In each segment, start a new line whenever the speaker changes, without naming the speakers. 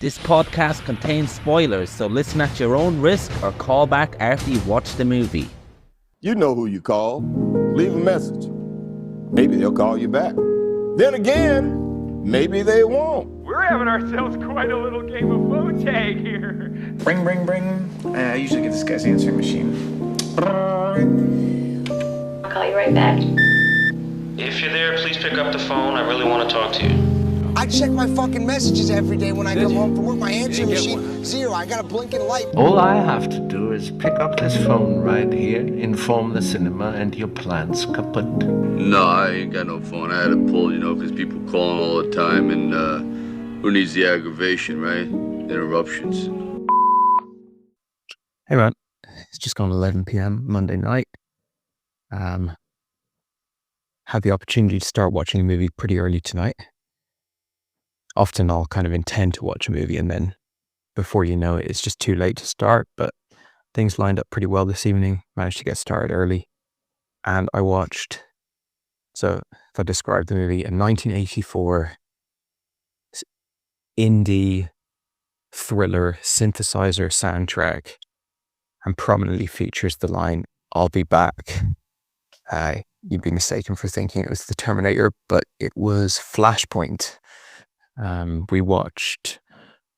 This podcast contains spoilers, so listen at your own risk or call back after you've watched the movie.
You know who you call. Leave a message. Maybe they'll call you back. Then again, maybe they won't.
We're having ourselves quite a little game of phone tag here.
Ring. I usually get this guy's answering machine.
I'll call you right back.
If you're there, please pick up the phone. I really want to talk to you.
I check my fucking messages every day when I come home from work. My answering machine, zero. I got a blinking light.
All I have to do is pick up this phone right here, inform the cinema, and your plan's kaput.
No, I ain't got no phone. I had to pull, because people calling all the time, and who needs the aggravation, right? Interruptions.
Hey man, it's just gone 11 p.m. Monday night. Had the opportunity to start watching a movie pretty early tonight. Often I'll kind of intend to watch a movie and then before you know it, it's just too late to start, but things lined up pretty well this evening. Managed to get started early. And I watched, so if I describe the movie, a 1984 indie thriller synthesizer soundtrack, and prominently features the line, "I'll be back." You'd be mistaken for thinking it was the Terminator, but it was Flashpoint. We watched a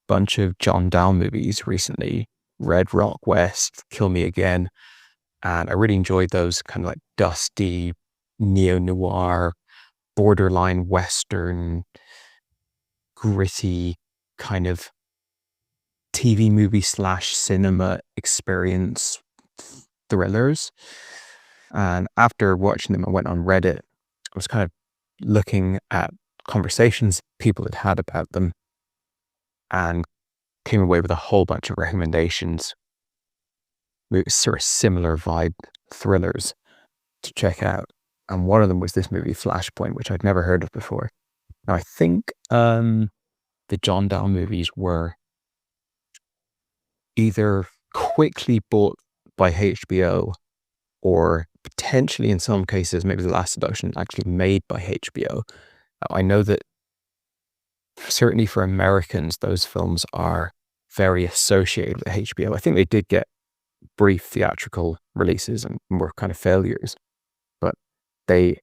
bunch of John Dow movies recently, Red Rock West, Kill Me Again, and I really enjoyed those kind of like dusty, neo-noir, borderline Western, gritty kind of TV movie / cinema experience thrillers. And after watching them, I went on Reddit. I was kind of looking at conversations people had about them and came away with a whole bunch of recommendations with sort of similar vibe thrillers to check out. And one of them was this movie Flashpoint, which I'd never heard of before. Now I think the John Dow movies were either quickly bought by HBO or potentially in some cases, maybe the last production actually made by HBO. I know that certainly for Americans, those films are very associated with HBO. I think they did get brief theatrical releases and were kind of failures, but they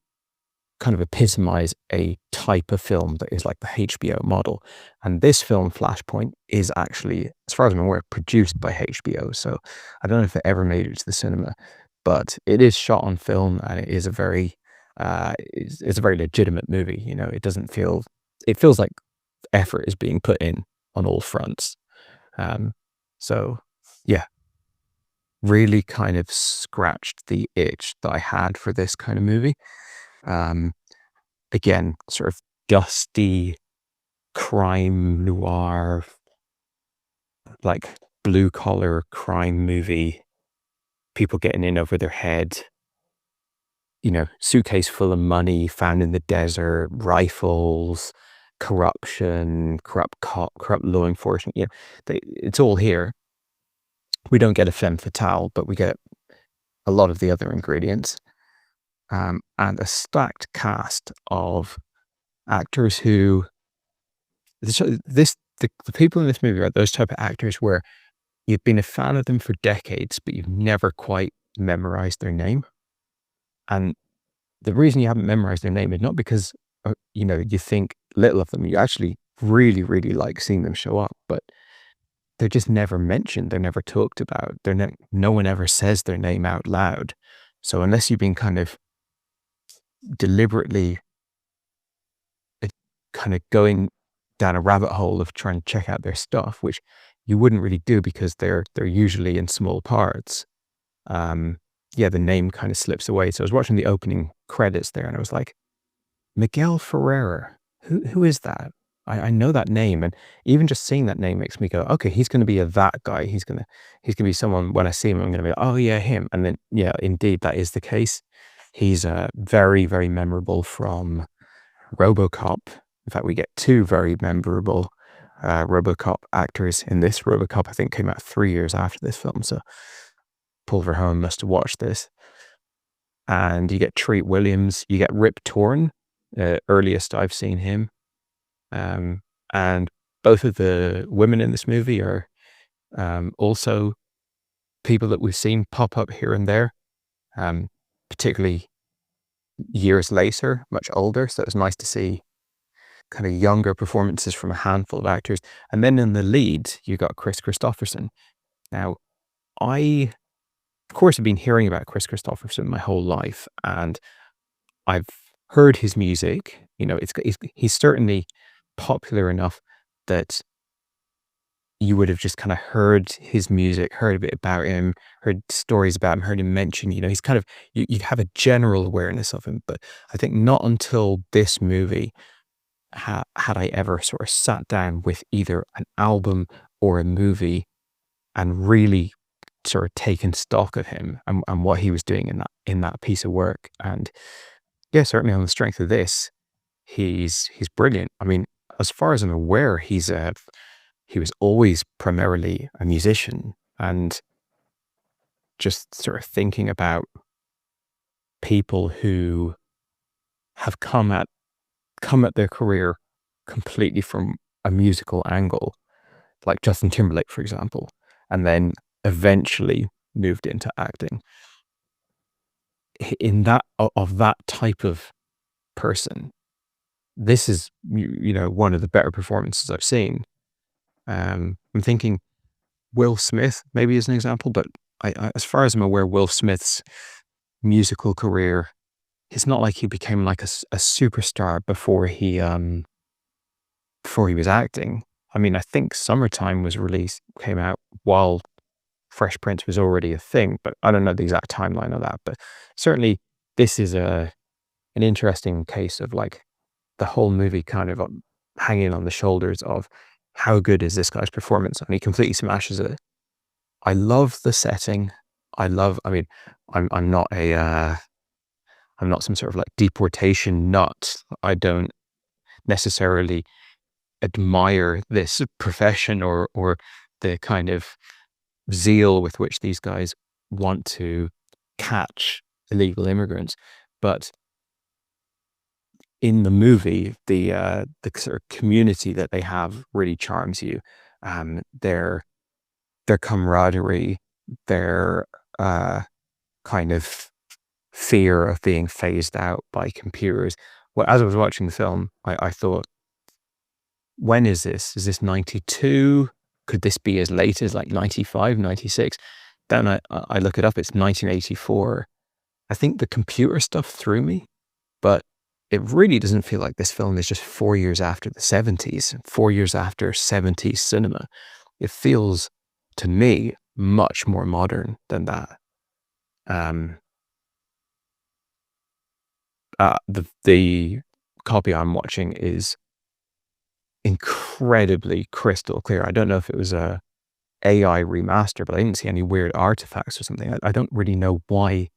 kind of epitomize a type of film that is like the HBO model. And this film, Flashpoint, is actually, as far as I'm aware, produced by HBO. So I don't know if it ever made it to the cinema, but it is shot on film and it is a very it's a very legitimate movie. It doesn't feel, it feels like effort is being put in on all fronts. So yeah, really kind of scratched the itch that I had for this kind of movie. Again, sort of dusty crime noir, like blue collar crime movie, people getting in over their head, suitcase full of money found in the desert, rifles, corruption, corrupt law enforcement. It's all here. We don't get a femme fatale, but we get a lot of the other ingredients. And a stacked cast of actors who, the people in this movie are those type of actors where you've been a fan of them for decades, but you've never quite memorized their name. And the reason you haven't memorized their name is not because, you think little of them. You actually really, really like seeing them show up, but they're just never mentioned. They're never talked about. No one ever says their name out loud. So unless you've been kind of deliberately kind of going down a rabbit hole of trying to check out their stuff, which you wouldn't really do because they're usually in small parts. The name kind of slips away. So I was watching the opening credits there and I was like, Miguel Ferreira, who is that? I know that name, and even just seeing that name makes me go, okay, he's going to be that guy. He's going to be someone, when I see him, I'm going to be like, oh yeah, him. And then, yeah, indeed, that is the case. He's very, very memorable from RoboCop. In fact, we get two very memorable RoboCop actors in this. RoboCop, I think, came out 3 years after this film, so Paul Verhoeven must have watched this. And you get Treat Williams, you get Rip Torn, earliest I've seen him. And both of the women in this movie are also people that we've seen pop up here and there, particularly years later, much older. So it was nice to see kind of younger performances from a handful of actors. And then in the lead, you got Chris Christopherson. Now, I, of course, have been hearing about Chris Christopherson my whole life, and I've heard his music. You know, he's certainly popular enough that you would have just kind of heard his music, heard a bit about him, heard stories about him, heard him mentioned. You know, he's kind of, you'd have a general awareness of him. But I think not until this movie had I ever sort of sat down with either an album or a movie and really sort of taken stock of him and what he was doing in that piece of work. And yeah, certainly on the strength of this, he's brilliant. I mean, as far as I'm aware, he was always primarily a musician, and just sort of thinking about people who have come at their career completely from a musical angle, like Justin Timberlake, for example, and then eventually moved into acting. In that, of that type of person, this is, you know, one of the better performances I've seen. I'm thinking Will Smith maybe as an example, but I, as far as I'm aware, Will Smith's musical career, it's not like he became like a superstar before he was acting. I mean, I think Summertime came out while Fresh Prince was already a thing, but I don't know the exact timeline of that. But certainly this is an interesting case of like the whole movie kind of hanging on the shoulders of how good is this guy's performance, and he completely smashes it. I love the setting. I mean, I'm not I'm not some sort of like deportation nut. I don't necessarily admire this profession or the kind of zeal with which these guys want to catch illegal immigrants. But in the movie, the sort of community that they have really charms you. Their camaraderie, their kind of fear of being phased out by computers. Well, as I was watching the film, I thought, when is this? Is this 92? Could this be as late as like 95, 96? Then I look it up, it's 1984. I think the computer stuff threw me, but it really doesn't feel like this film is just 4 years after the 70s, 4 years after 70s cinema. It feels, to me, much more modern than that. The copy I'm watching is incredibly crystal clear. I don't know if it was a AI remaster, but I didn't see any weird artifacts or something. I don't really know why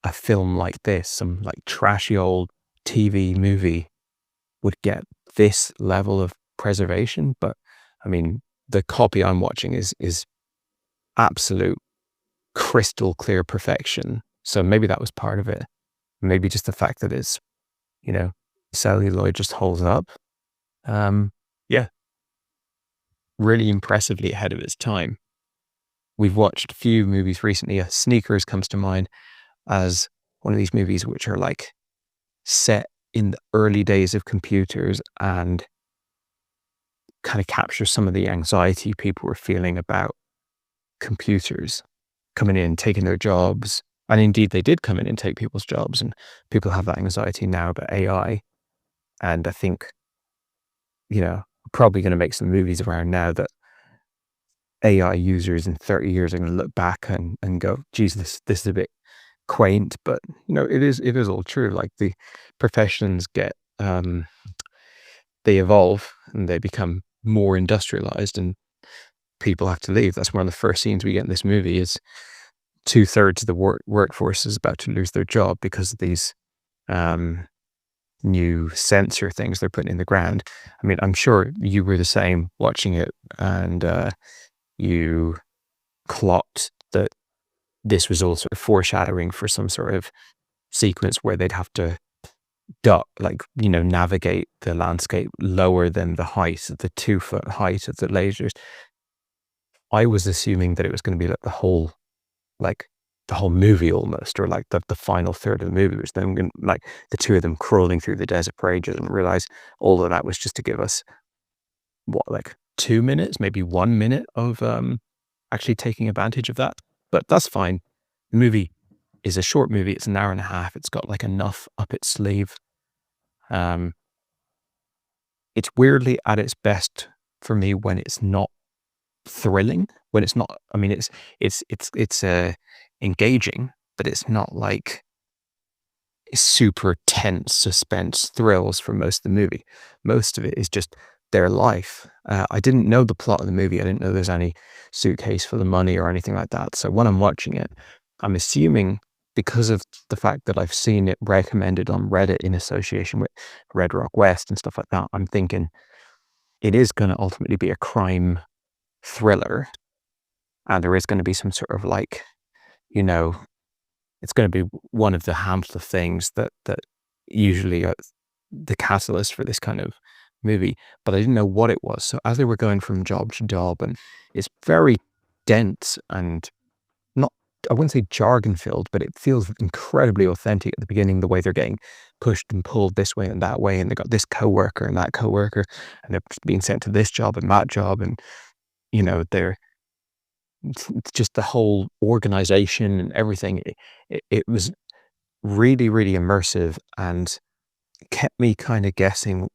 a film like this, some like trashy old TV movie, would get this level of preservation. But I mean, the copy I'm watching is absolute crystal clear perfection. So maybe that was part of it. Maybe just the fact that it's, you know, celluloid just holds up. Yeah, really impressively ahead of its time. We've watched a few movies recently. Sneakers comes to mind as one of these movies which are like set in the early days of computers and kind of captures some of the anxiety people were feeling about computers coming in, taking their jobs. And indeed, they did come in and take people's jobs, and people have that anxiety now about AI. And I think, you know, probably going to make some movies around now that AI users in 30 years are going to look back and go, geez, this is a bit quaint, but you know, it is all true. Like the professions get, they evolve and they become more industrialized, and people have to leave. That's one of the first scenes we get in this movie is 2/3 of the workforce is about to lose their job because of these new sensor things they're putting in the ground. I mean, I'm sure you were the same watching it, and you clocked that this was all sort of foreshadowing for some sort of sequence where they'd have to navigate the landscape lower than the 2-foot height of the lasers. I was assuming that it was going to be like the whole movie almost, or like the final third of the movie, was them like the two of them crawling through the desert for ages, and realize all of that was just to give us like 2 minutes, maybe 1 minute of actually taking advantage of that. But that's fine. The movie is a short movie. It's an hour and a half. It's got like enough up its sleeve. It's weirdly at its best for me when it's not thrilling. When it's not, I mean, it's engaging, but it's not like super tense suspense thrills for most of the movie. Most of it is just their life. I didn't know the plot of the movie. I didn't know there's any suitcase for the money or anything like that. So when I'm watching it, I'm assuming, because of the fact that I've seen it recommended on Reddit in association with Red Rock West and stuff like that, I'm thinking it is going to ultimately be a crime thriller, and there is going to be some sort of like, it's going to be one of the handful of things that usually are the catalyst for this kind of movie, but I didn't know what it was. So as they were going from job to job, and it's very dense and not, I wouldn't say jargon filled, but it feels incredibly authentic at the beginning, the way they're getting pushed and pulled this way and that way, and they got this coworker and that coworker, and they're being sent to this job and that job, and they're just the whole organization and everything. It was really, really immersive and kept me kind of guessing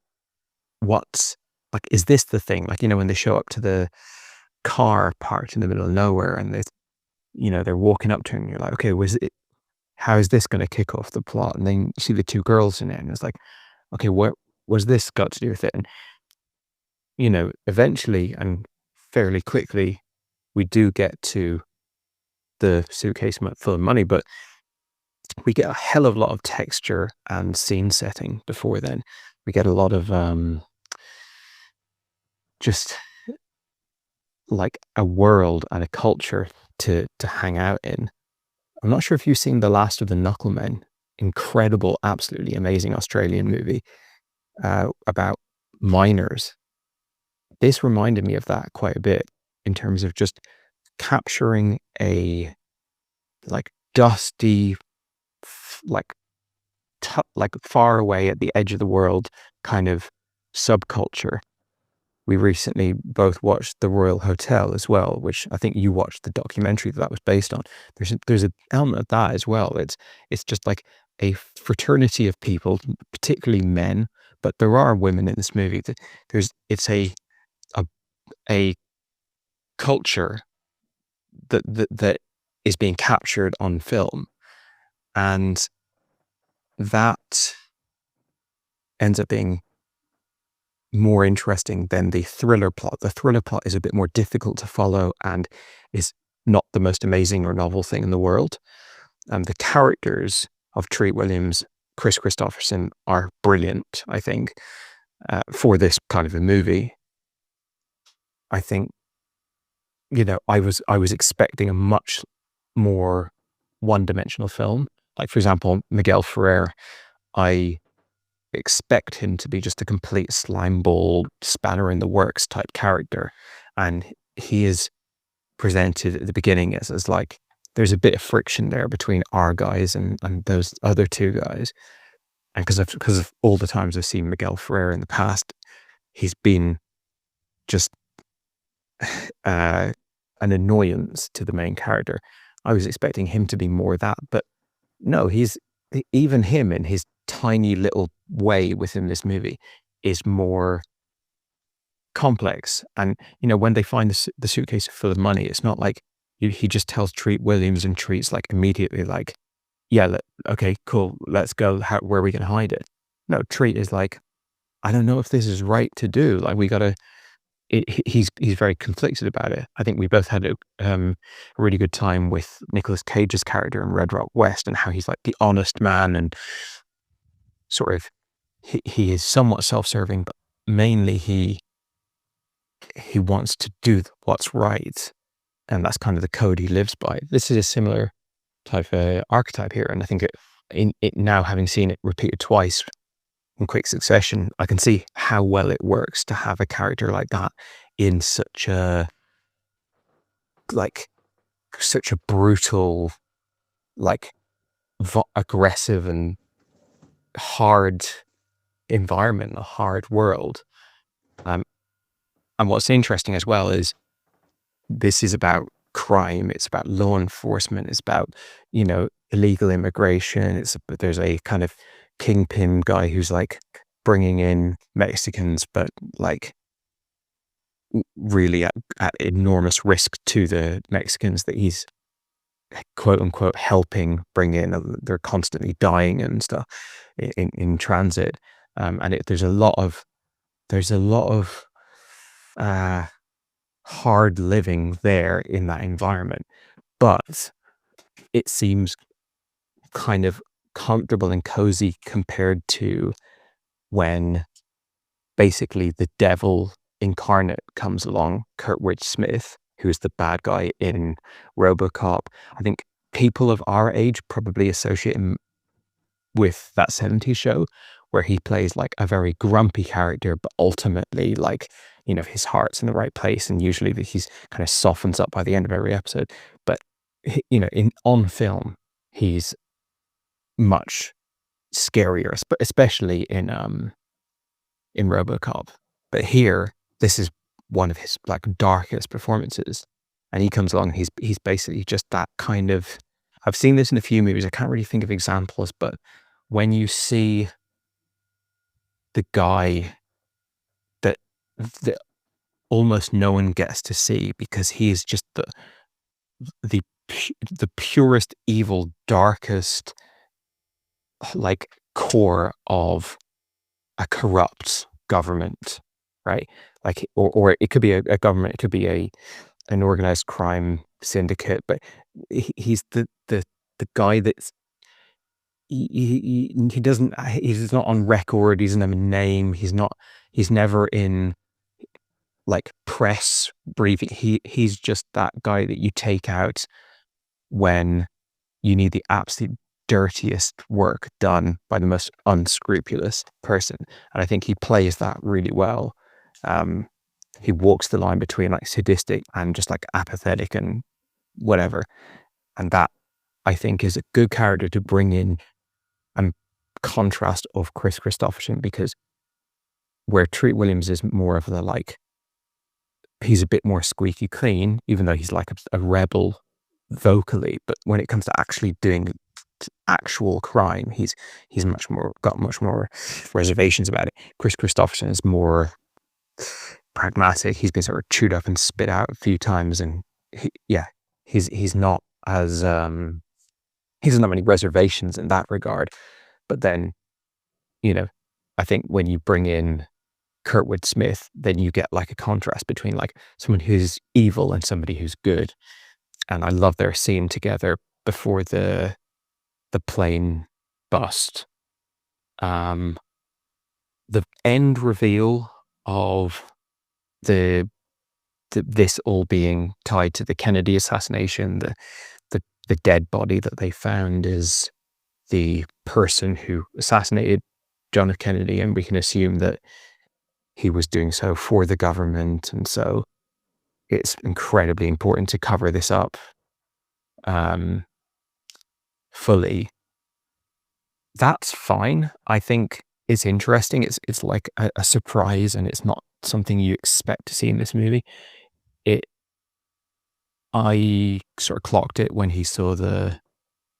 what's, like, is this the thing? Like, when they show up to the car parked in the middle of nowhere, and they're walking up to it, and you're like, okay, how is this going to kick off the plot? And then you see the two girls in it, and it's like, okay, what was this got to do with it? And eventually and fairly quickly, we do get to the suitcase full of money, but we get a hell of a lot of texture and scene setting before then. We get a lot of just like a world and a culture to hang out in. I'm not sure if you've seen The Last of the Knucklemen. Incredible, absolutely amazing Australian movie about miners. This reminded me of that quite a bit, in terms of just capturing a like dusty, like far away at the edge of the world kind of subculture. We recently both watched The Royal Hotel as well, which I think you watched the documentary that was based on. There's an element of that as well. It's just like a fraternity of people, particularly men, but there are women in this movie. It's a culture that is being captured on film, and that ends up being more interesting than the thriller plot. The thriller plot is a bit more difficult to follow and is not the most amazing or novel thing in the world. The characters of Treat Williams, Chris Christopherson, are brilliant, I think, for this kind of a movie. I think, I was expecting a much more one-dimensional film. Like, for example, Miguel Ferrer, I expect him to be just a complete slime ball, spanner in the works type character, and he is presented at the beginning as like, there's a bit of friction there between our guys and those other two guys, and because of all the times I've seen Miguel Ferrer in the past, he's been just an annoyance to the main character. I was expecting him to be more that, but no, even him in his tiny little way within this movie is more complex. And when they find the suitcase full of money, it's not like he just tells Treat Williams, and Treat's like immediately like, yeah, okay, cool, let's go. Where are we gonna hide it? No, Treat is like, I don't know if this is right to do. Like, we gotta. He's very conflicted about it. I think we both had a really good time with Nicolas Cage's character in Red Rock West, and how he's like the honest man, and sort of he is somewhat self-serving, but mainly he wants to do what's right, and that's kind of the code he lives by. This is a similar type of archetype here, and I think it now, having seen it repeated twice in quick succession, I can see how well it works to have a character like that in such a brutal, like aggressive and hard environment, a hard world. And what's interesting as well is this is about crime. It's about law enforcement. It's about, illegal immigration. There's a kind of kingpin guy who's like bringing in Mexicans, but like really at enormous risk to the Mexicans that he's quote unquote helping bring in. They're constantly dying and stuff in transit. And there's a lot of hard living there in that environment, but it seems kind of comfortable and cozy compared to when basically the devil incarnate comes along, Kurtwood Smith, who's the bad guy in RoboCop. I think people of our age probably associate him with that 70s show where he plays like a very grumpy character, but ultimately like, his heart's in the right place, and usually he's kind of softens up by the end of every episode. But on film, he's much scarier, especially in RoboCop. But here, this is one of his like darkest performances, and he comes along. He's basically just that kind of. I've seen this in a few movies. I can't really think of examples, but when you see the guy that almost no one gets to see because he is just the purest evil, darkest like core of a corrupt government, right? Like, or it could be a government, it could be an organized crime syndicate, but he's the guy that's he's not on record. He doesn't have a name. He's never in like press briefing. He's just that guy that you take out when you need the absolute dirtiest work done by the most unscrupulous person. And I think he plays that really well. He walks the line between like sadistic and just like apathetic and whatever. And that, I think, is a good character to bring in and contrast of Chris Christopherson, because where Treat Williams is more of the like, he's a bit more squeaky clean, even though he's like a rebel vocally. But when it comes to actually doing actual crime, he's got much more reservations about it. Chris Christopherson is more pragmatic. He's been sort of chewed up and spit out a few times, and he's not as he doesn't have any reservations in that regard. But then, I think when you bring in Kurtwood Smith, then you get like a contrast between like someone who's evil and somebody who's good. And I love their scene together before the plane bust. The end reveal of this all being tied to the Kennedy assassination, the dead body that they found is the person who assassinated John F. Kennedy, and we can assume that he was doing so for the government. And so it's incredibly important to cover this up fully. That's fine. I think it's interesting. It's like a surprise, and it's not something you expect to see in this movie. I sort of clocked it when he saw the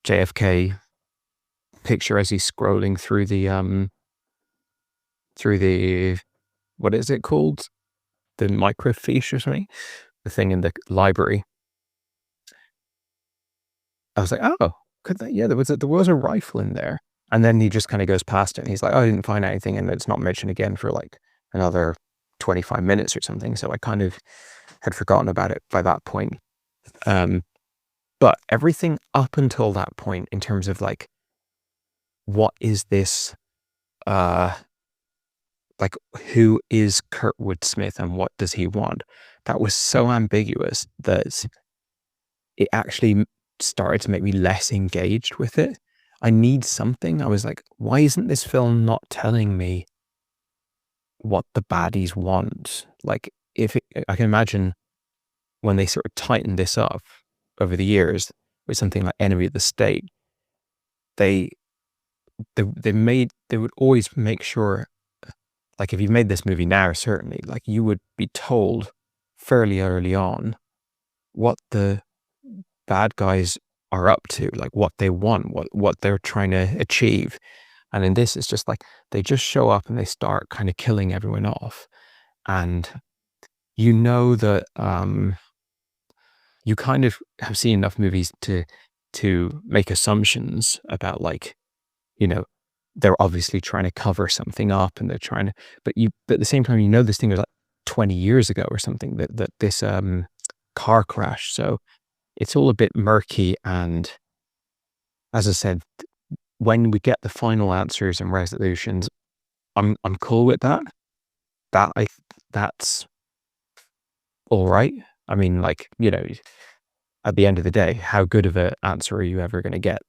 JFK picture as he's scrolling through the what is it called? The microfiche or something? The thing in the library. I was like, oh, could that? Yeah, there was a rifle in there. And then he just kind of goes past it, and he's like, oh, I didn't find anything, and it's not mentioned again for like another 25 minutes or something. So I kind of had forgotten about it by that point. But everything up until that point, in terms of like, what is this? Like, who is Kurtwood Smith and what does he want? That was so ambiguous that it actually started to make me less engaged with it. I need something. I was like, why isn't this film not telling me what the baddies want? Like, I can imagine when they sort of tightened this up over the years with something like Enemy of the State, they would always make sure, like if you made this movie now, certainly, like you would be told fairly early on what the bad guys are up to, like what they want, what they're trying to achieve. And in this, it's just like they just show up and they start kind of killing everyone off. And you know that you kind of have seen enough movies to make assumptions about, like, you know, they're obviously trying to cover something up and they're trying to, but at the same time, you know, this thing was like 20 years ago or something, that this car crash. So it's all a bit murky. And as I said, when we get the final answers and resolutions, I'm cool with that. That's all right. I mean, like, you know, at the end of the day, how good of an answer are you ever going to get?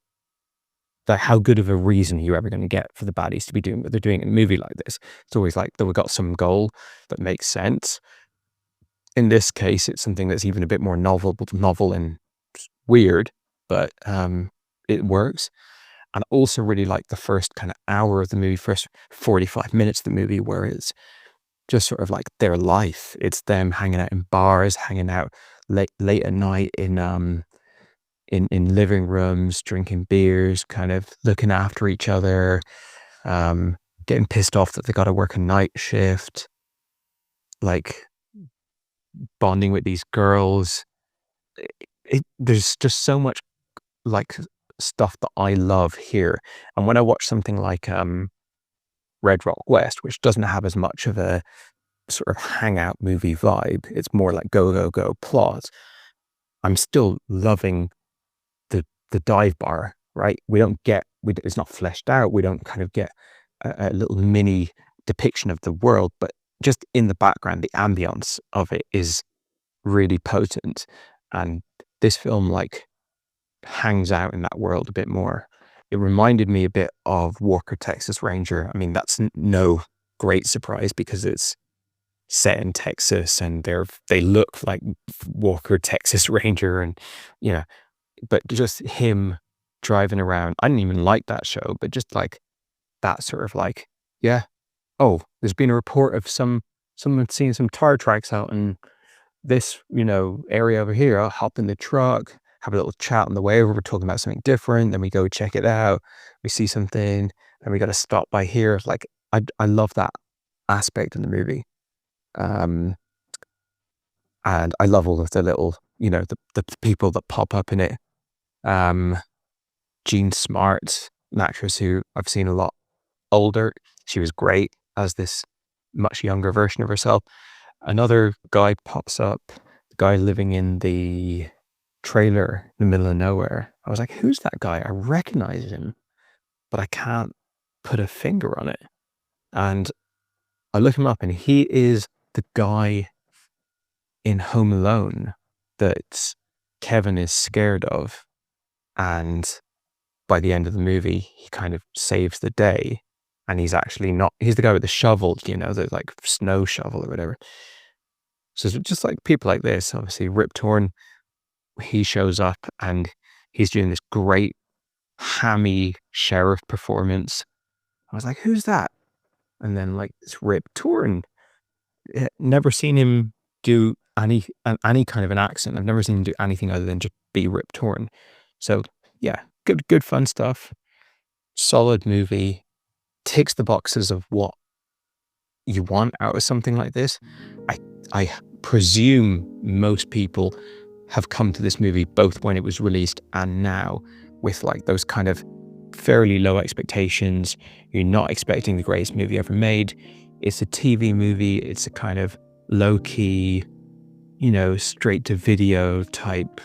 Like, how good of a reason are you ever going to get for the baddies to be doing what they're doing in a movie like this? It's always like that we've got some goal that makes sense. In this case, it's something that's even a bit more novel and weird, but it works. And I also really like the first kind of hour of the movie, first 45 minutes of the movie, where it's just sort of like their life. It's them hanging out in bars, hanging out late at night in living rooms, drinking beers, kind of looking after each other, getting pissed off that they got to work a night shift, like bonding with these girls. There's just so much like stuff that I love here. And when I watch something like Red Rock West, which doesn't have as much of a sort of hangout movie vibe, it's more like go plot, I'm still loving the dive bar, right? It's not fleshed out. We don't kind of get a little mini depiction of the world, but just in the background, the ambience of it is really potent. And this film like hangs out in that world a bit more. It reminded me a bit of Walker, Texas Ranger. I mean, that's no great surprise because it's set in Texas and they look like Walker, Texas Ranger, and you know, but just him driving around. I didn't even like that show, but just like that sort of like, yeah, oh, there's been a report of someone seeing some tire tracks out in this, you know, area over here. I'll hop in the truck, have a little chat on the way over. We're talking about something different. Then we go check it out. We see something and we got to stop by here. Like, I love that aspect in the movie. And I love all of the little, you know, the people that pop up in it. Jean Smart, an actress who I've seen a lot older. She was great as this much younger version of herself. Another guy pops up, the guy living in the trailer in the middle of nowhere. I was like, who's that guy? I recognize him, but I can't put a finger on it. And I look him up and he is the guy in Home Alone that Kevin is scared of. And by the end of the movie, he kind of saves the day. And he's actually not, he's the guy with the shovel, you know, the like snow shovel or whatever. So it's just like people like this, obviously Rip Torn, he shows up and he's doing this great hammy sheriff performance. I was like, who's that? And then like it's Rip Torn. Never seen him do any kind of an accent. I've never seen him do anything other than just be Rip Torn. So yeah, good fun stuff. Solid movie. Ticks the boxes of what you want out of something like this. I presume most people have come to this movie both when it was released and now with like those kind of fairly low expectations. You're not expecting the greatest movie ever made. It's a TV movie. It's a kind of low-key, you know, straight to video type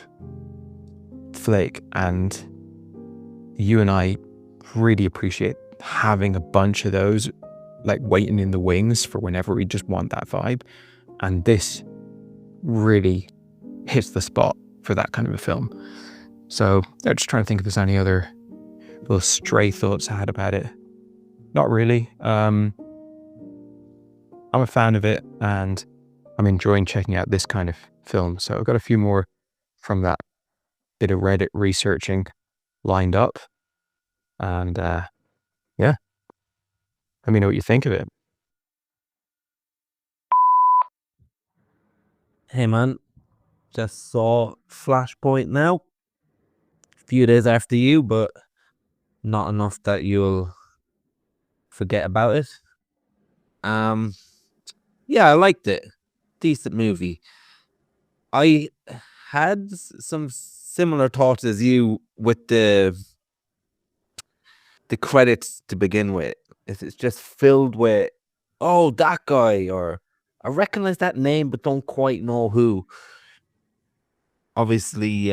flick. And you and I really appreciate having a bunch of those like waiting in the wings for whenever we just want that vibe. And this really hits the spot for that kind of a film. So I'm just trying to think if there's any other couple of stray thoughts I had about it. Not really. I'm a fan of it, and I'm enjoying checking out this kind of film. So I've got a few more from that bit of Reddit researching lined up. And yeah, let me know what you think of it.
Hey man, just saw Flashpoint now. A few days after you, but not enough that you'll forget about it. Yeah, I liked it. Decent movie. I had some similar thoughts as you with the credits to begin with. It's just filled with, oh, that guy, or I recognize that name but don't quite know who. Obviously,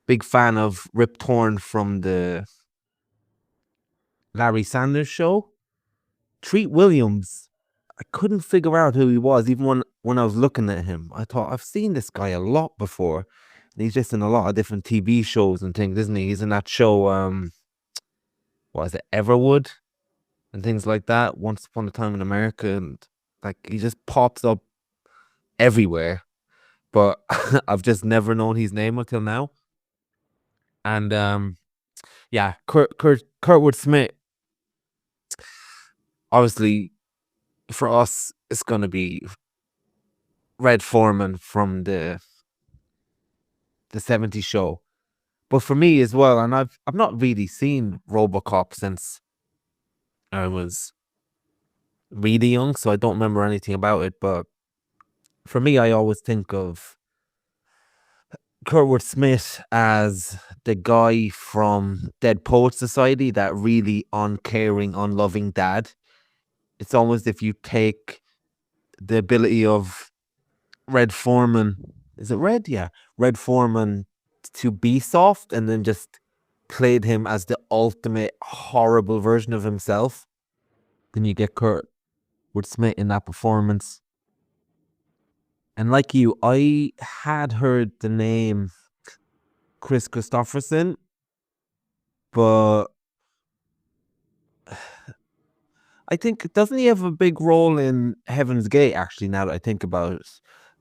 big fan of Rip Torn from the Larry Sanders Show. Treat Williams, I couldn't figure out who he was, even when I was looking at him. I thought, I've seen this guy a lot before. And he's just in a lot of different TV shows and things, isn't he? He's in that show, what is it, Everwood? And things like that, Once Upon a Time in America. And like, he just pops up everywhere. But I've just never known his name until now. And yeah, Kurtwood Smith, obviously, for us, it's going to be Red Foreman from the 70s show. But for me as well, and I've not really seen RoboCop since I was really young, so I don't remember anything about it. But for me, I always think of Kurtwood Smith as the guy from Dead Poets Society, that really uncaring, unloving dad. It's almost if you take the ability of Red Foreman, is it Red? Yeah, Red Foreman, to be soft, and then just played him as the ultimate horrible version of himself. Then you get Kurtwood Smith in that performance. And like you, I had heard the name Chris Christopherson, but I think, doesn't he have a big role in Heaven's Gate, actually, now that I think about it?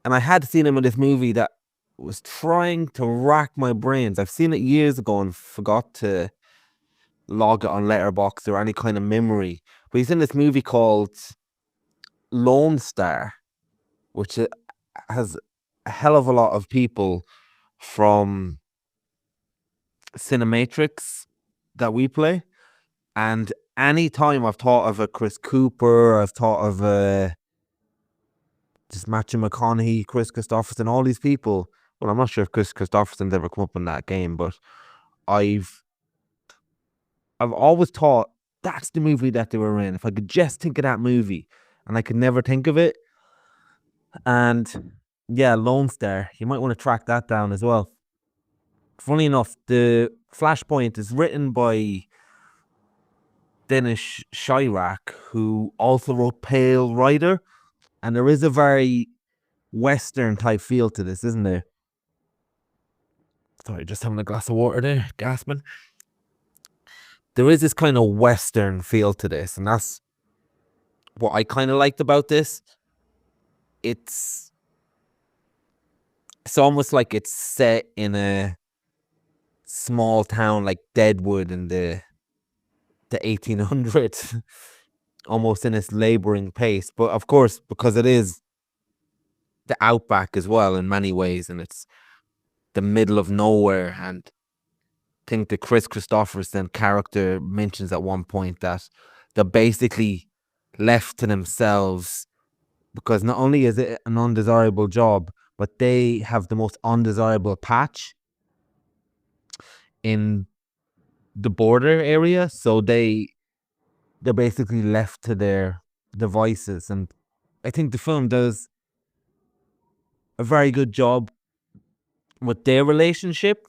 And I had seen him in this movie that was trying to rack my brains. I've seen it years ago and forgot to log it on Letterboxd or any kind of memory. But he's in this movie called Lone Star, which has a hell of a lot of people from Cinematrix that we play. And any time I've thought of a Chris Cooper, I've thought of just Matthew McConaughey, Chris Christopherson, all these people. Well, I'm not sure if Chris Christopherson's ever come up in that game, but I've always thought that's the movie that they were in. If I could just think of that movie, and I could never think of it. And yeah, Lone Star, you might want to track that down as well. Funny enough, the Flashpoint is written by Dennis Chirac, who also wrote Pale Rider, and there is a very Western type feel to this, isn't there? Sorry, just having a glass of water there, gasping. There is this kind of Western feel to this, and that's what I kind of liked about this. It's almost like it's set in a small town like Deadwood in the 1800s, almost in its laboring pace. But of course, because it is the outback as well in many ways, and it's the middle of nowhere. And I think the Chris Christopherson character mentions at one point that they're basically left to themselves, because not only is it an undesirable job, but they have the most undesirable patch in the border area, so they're basically left to their devices. And I think the film does a very good job with their relationship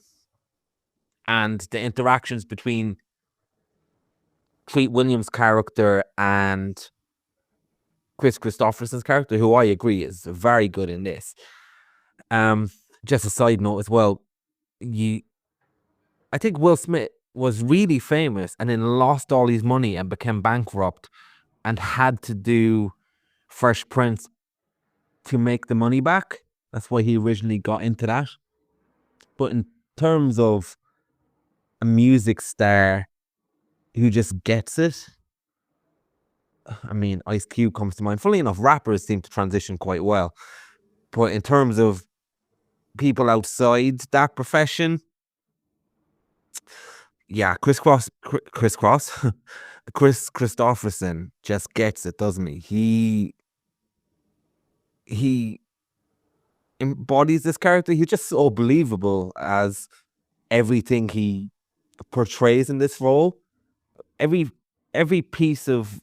and the interactions between Treat Williams' character and Chris Christopherson's character, who I agree is very good in this. Just a side note as well, I think Will Smith was really famous and then lost all his money and became bankrupt and had to do Fresh Prince to make the money back. That's why he originally got into that. But in terms of a music star who just gets it, I mean, Ice Cube comes to mind. Funnily enough, rappers seem to transition quite well. But in terms of people outside that profession, yeah, Chris Christopherson just gets it, doesn't he? He embodies this character. He's just so believable as everything he portrays in this role. Every piece of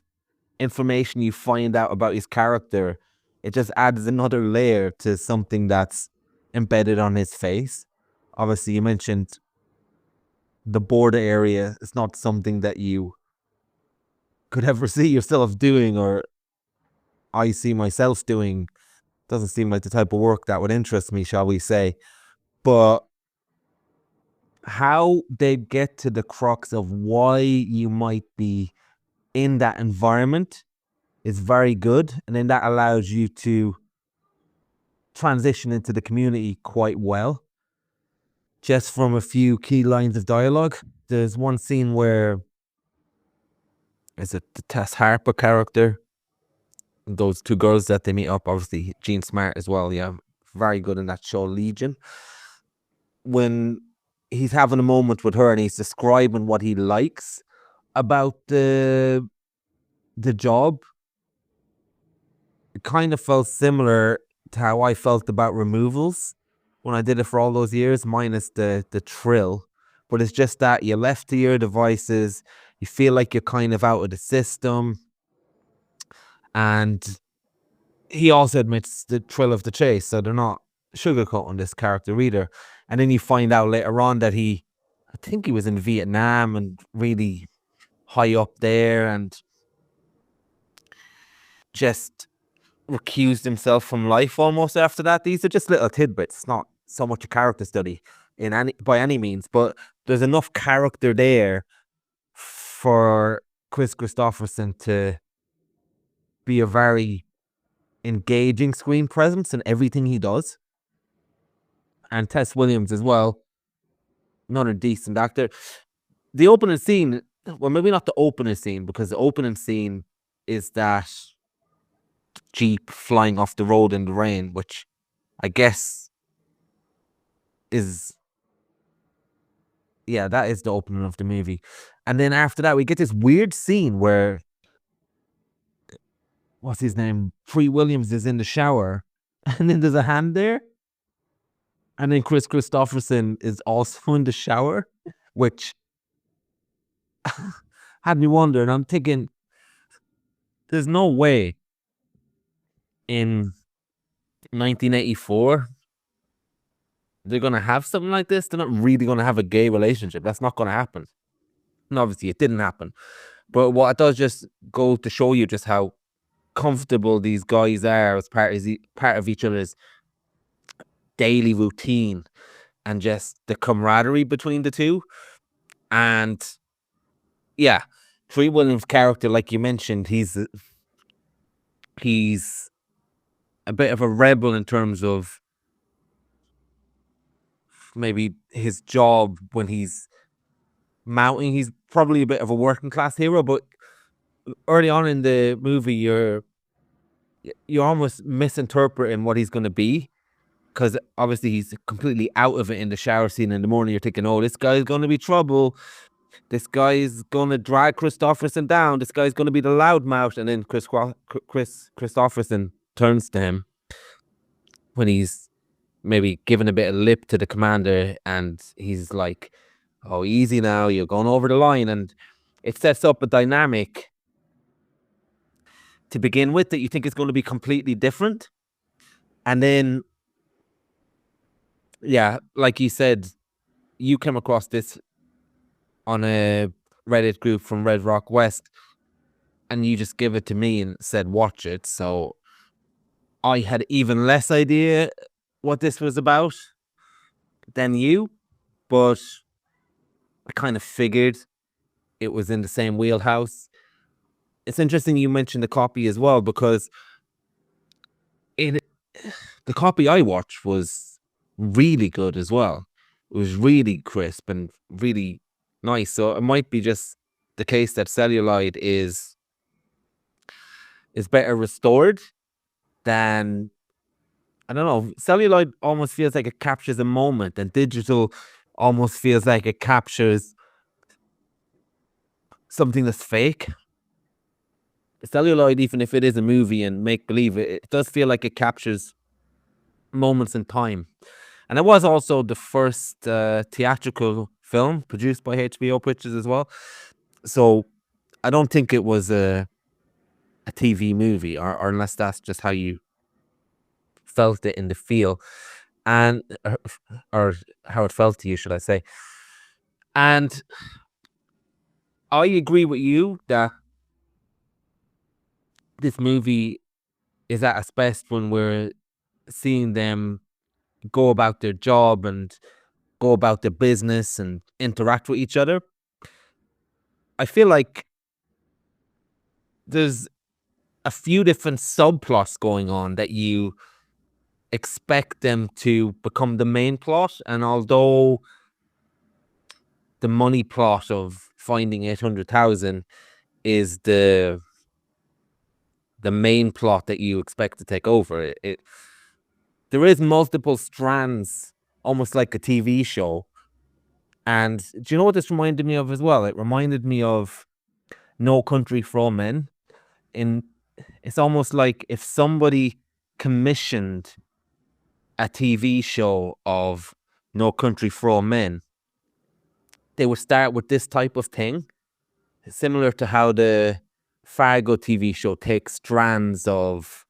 information you find out about his character, it just adds another layer to something that's embedded on his face. Obviously, you mentioned the border area. It's not something that you could ever see yourself doing, or I see myself doing. Doesn't seem like the type of work that would interest me, shall we say. But how they get to the crux of why you might be in that environment is very good. And then that allows you to transition into the community quite well. Just from a few key lines of dialogue. There's one scene where, is it the Tess Harper character? Those two girls that they meet up, obviously Jean Smart as well, yeah, very good in that show Legion. When he's having a moment with her and he's describing what he likes about the job, it kind of felt similar to how I felt about removals when I did it for all those years, minus the thrill. But it's just that you're left to your devices, you feel like you're kind of out of the system. And he also admits the thrill of the chase, so they're not sugarcoating this character either. And then you find out later on that I think he was in Vietnam and really high up there and just recused himself from life almost after that. These are just little tidbits, not so much a character study by any means, but there's enough character there for Chris Christopherson to be a very engaging screen presence in everything he does. And Tess Williams as well, another decent actor. The opening scene, well, maybe not the opening scene, because the opening scene is that Jeep flying off the road in the rain, which I guess is, yeah, that is the opening of the movie. And then after that, we get this weird scene where, what's his name? Free Williams is in the shower, and then there's a hand there. And then Chris Christopherson is also in the shower, which had me wondering. I'm thinking, there's no way in 1984 they're going to have something like this. They're not really going to have a gay relationship. That's not going to happen. And obviously it didn't happen. But what it does just go to show you just how comfortable these guys are as part of each other's daily routine and just the camaraderie between the two. And yeah, Tree Williams' character, like you mentioned, he's a bit of a rebel in terms of maybe his job when he's mounting. He's probably a bit of a working class hero, but early on in the movie, you're almost misinterpreting what he's going to be, because obviously he's completely out of it in the shower scene in the morning. You're thinking, oh, this guy's going to be trouble. This guy's going to drag Christopherson down. This guy's going to be the loudmouth. And then Chris Christopherson turns to him when he's maybe giving a bit of lip to the commander, and he's like, oh, easy now, you're going over the line. And it sets up a dynamic to begin with that you think is going to be completely different. And then, yeah, like you said, you came across this on a Reddit group from Red Rock West, and you just give it to me and said, watch it. So I had even less idea what this was about than you, but I kind of figured it was in the same wheelhouse. It's interesting you mentioned the copy as well, because in the copy I watched was really good as well. It was really crisp and really nice. So it might be just the case that celluloid is better restored than, I don't know. Celluloid almost feels like it captures a moment, and digital almost feels like it captures something that's fake. Celluloid, even if it is a movie and make believe, it does feel like it captures moments in time. And it was also the first theatrical film produced by HBO Pictures as well. So I don't think it was a TV movie, or unless that's just how you felt it in the feel, and or how it felt to you, should I say. And I agree with you that this movie is at its best when we're seeing them go about their job and go about their business and interact with each other. I feel like there's a few different subplots going on that you expect them to become the main plot. And although the money plot of finding 800,000 is the main plot that you expect to take over, there is multiple strands, almost like a TV show. And do you know what this reminded me of as well? It reminded me of No Country for Old Men. It's almost like if somebody commissioned a TV show of No Country for Old Men, they would start with this type of thing, similar to how the Fargo TV show takes strands of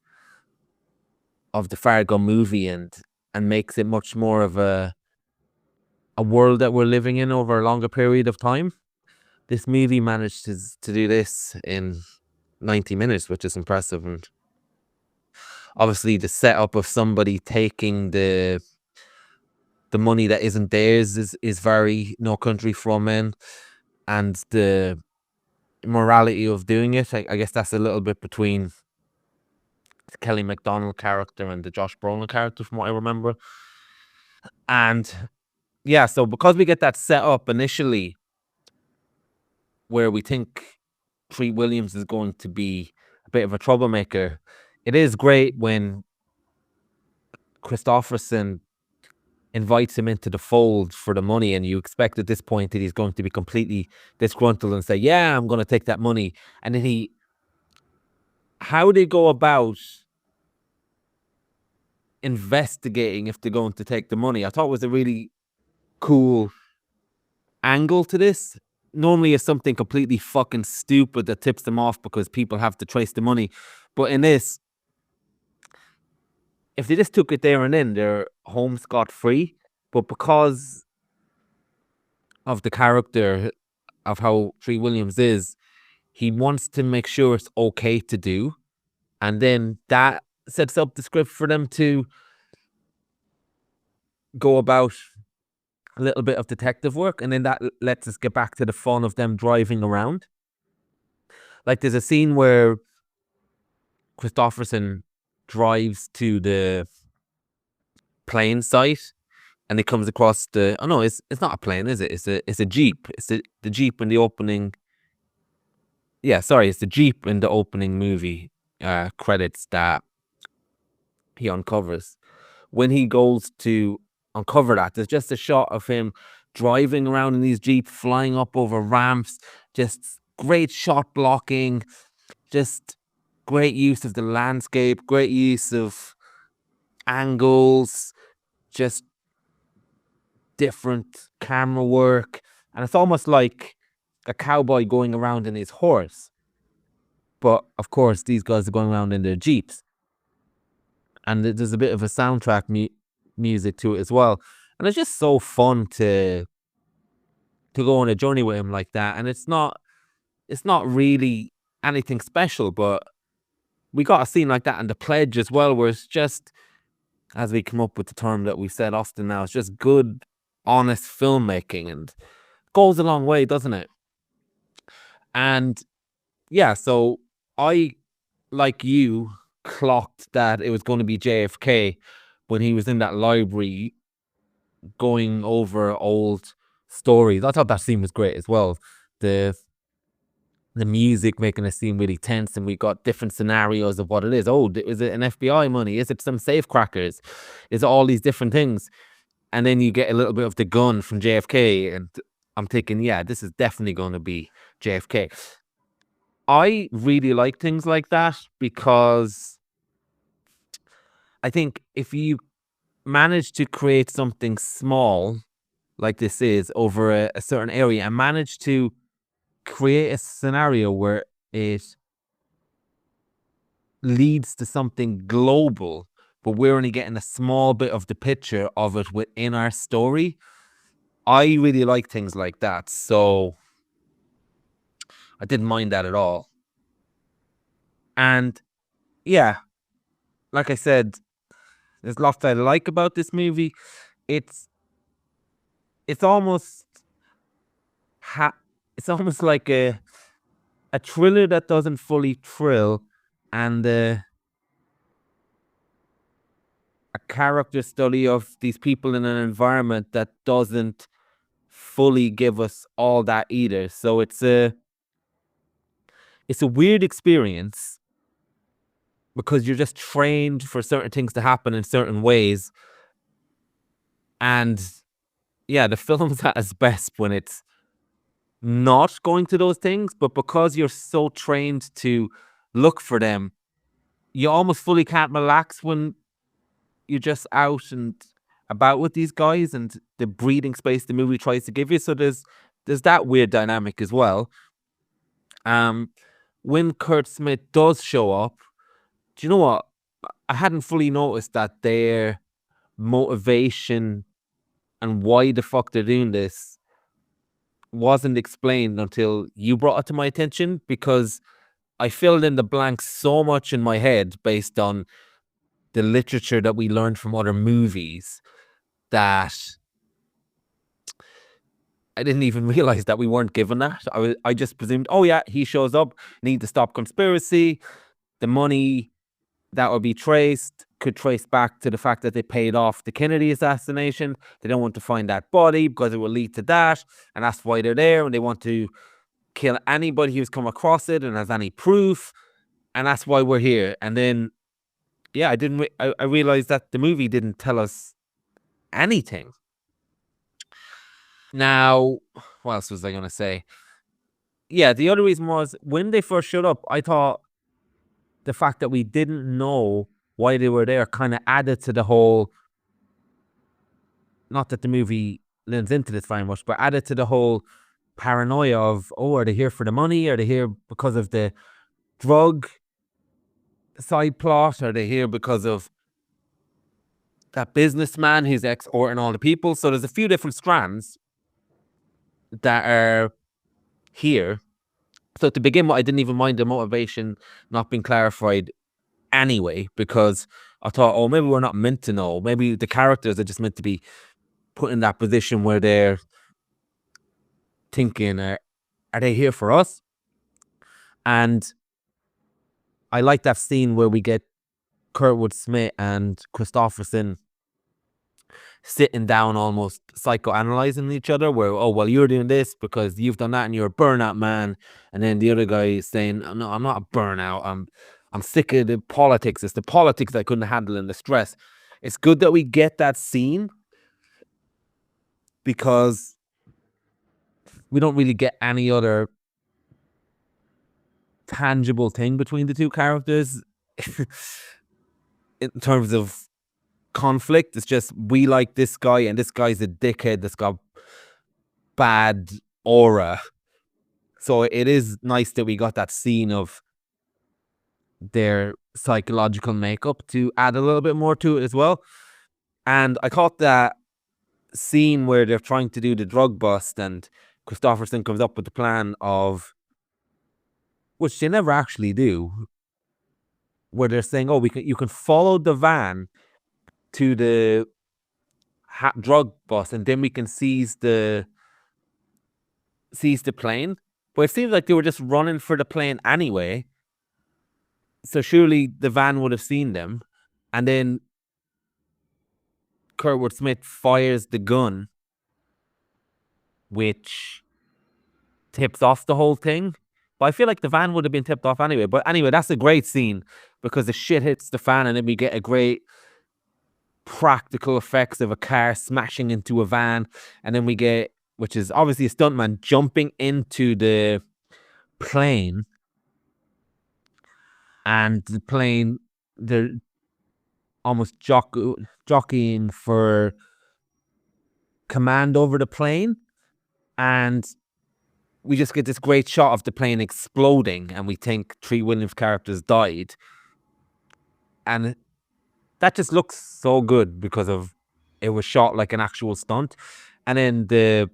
the Fargo movie and makes it much more of a world that we're living in over a longer period of time. This movie managed to do this in 90 minutes, which is impressive. And obviously the setup of somebody taking the money that isn't theirs is very No Country for Old Men, and the morality of doing it, I guess that's a little bit between the Kelly MacDonald character and the Josh Brolin character, from what I remember. And yeah, so because we get that set up initially where we think Treat Williams is going to be a bit of a troublemaker, it is great when Christopherson invites him into the fold for the money, and you expect at this point that he's going to be completely disgruntled and say, yeah, I'm going to take that money. And then how they go about investigating if they're going to take the money, I thought was a really cool angle to this. Normally it's something completely fucking stupid that tips them off because people have to trace the money. But in this, if they just took it there and then, they're home scot-free. But because of the character of how Treat Williams is, he wants to make sure it's okay to do. And then that sets up the script for them to go about a little bit of detective work. And then that lets us get back to the fun of them driving around. Like there's a scene where Christopherson drives to the plane site, and he comes across it's not a plane, is it? It's a Jeep. It's the Jeep in the opening. Yeah, sorry, it's the Jeep in the opening movie credits that he uncovers. When he goes to uncover that, there's just a shot of him driving around in these Jeeps, flying up over ramps, just great shot blocking, just great use of the landscape, great use of angles, just different camera work. And it's almost like a cowboy going around in his horse. But of course, these guys are going around in their Jeeps. And there's a bit of a soundtrack music to it as well. And it's just so fun to go on a journey with him like that. And it's not really anything special, but we got a scene like that in The Pledge as well, where it's just, as we come up with the term that we said often now, it's just good, honest filmmaking. And goes a long way, doesn't it? And yeah, so I, like you, clocked that it was going to be JFK when he was in that library going over old stories. I thought that scene was great as well. The music making it seem really tense, and we got different scenarios of what it is. Oh, is it an FBI money? Is it some safe crackers? Is it all these different things? And then you get a little bit of the gun from JFK, and I'm thinking, yeah, this is definitely going to be JFK. I really like things like that because I think if you manage to create something small like this is over a certain area and manage to create a scenario where it leads to something global, but we're only getting a small bit of the picture of it within our story. I really like things like that, so I didn't mind that at all. And yeah, like I said, there's lots I like about this movie. It's almost it's almost like a thriller that doesn't fully thrill, and a character study of these people in an environment that doesn't fully give us all that either. So it's a weird experience because you're just trained for certain things to happen in certain ways. And yeah, the film's at its best when it's not going to those things, but because you're so trained to look for them, you almost fully can't relax when you're just out and about with these guys and the breathing space the movie tries to give you. So there's that weird dynamic as well. When Kurt Smith does show up, do you know what? I hadn't fully noticed that their motivation and why the fuck they're doing this wasn't explained until you brought it to my attention, because I filled in the blanks so much in my head based on the literature that we learned from other movies that I didn't even realize that we weren't given that. I just presumed, oh yeah, he shows up, need to stop conspiracy. The money that would be could trace back to the fact that they paid off the Kennedy assassination. They don't want to find that body because it will lead to that, and that's why they're there. And they want to kill anybody who's come across it and has any proof, and that's why we're here. And then, yeah, I realized that the movie didn't tell us anything. Now, what else was I going to say? Yeah, the other reason was when they first showed up, I thought the fact that we didn't know why they were there kind of added to the whole, not that the movie lends into this very much, but added to the whole paranoia of, oh, are they here for the money? Are they here because of the drug side plot? Are they here because of that businessman who's exporting all the people? So there's a few different strands that are here. So to begin with, I didn't even mind the motivation not being clarified anyway, because I thought, oh, maybe we're not meant to know. Maybe the characters are just meant to be put in that position where they're thinking, are they here for us? And I like that scene where we get Kurtwood Smith and Christopherson sitting down, almost psychoanalyzing each other, where, oh, well, you're doing this because you've done that and you're a burnout man. And then the other guy is saying, no, I'm not a burnout. I'm sick of the politics. It's the politics I couldn't handle and the stress. It's good that we get that scene because we don't really get any other tangible thing between the two characters in terms of conflict. It's just, we like this guy and this guy's a dickhead that's got bad aura. So it is nice that we got that scene of their psychological makeup to add a little bit more to it as well. And I caught that scene where they're trying to do the drug bust and Christopherson comes up with the plan of, which they never actually do, where they're saying, oh, you can follow the van to the drug bust and then we can seize the sees the plane, but it seems like they were just running for the plane anyway. So surely the van would have seen them, and then Kurtwood Smith fires the gun, which tips off the whole thing. But I feel like the van would have been tipped off anyway. But anyway, that's a great scene because the shit hits the fan, and then we get a great practical effects of a car smashing into a van, and then we get, which is obviously a stuntman jumping into the plane, and the plane, they're almost jockeying for command over the plane, and we just get this great shot of the plane exploding, and we think Treat Williams' characters died, and that just looks so good because of it was shot like an actual stunt. And then the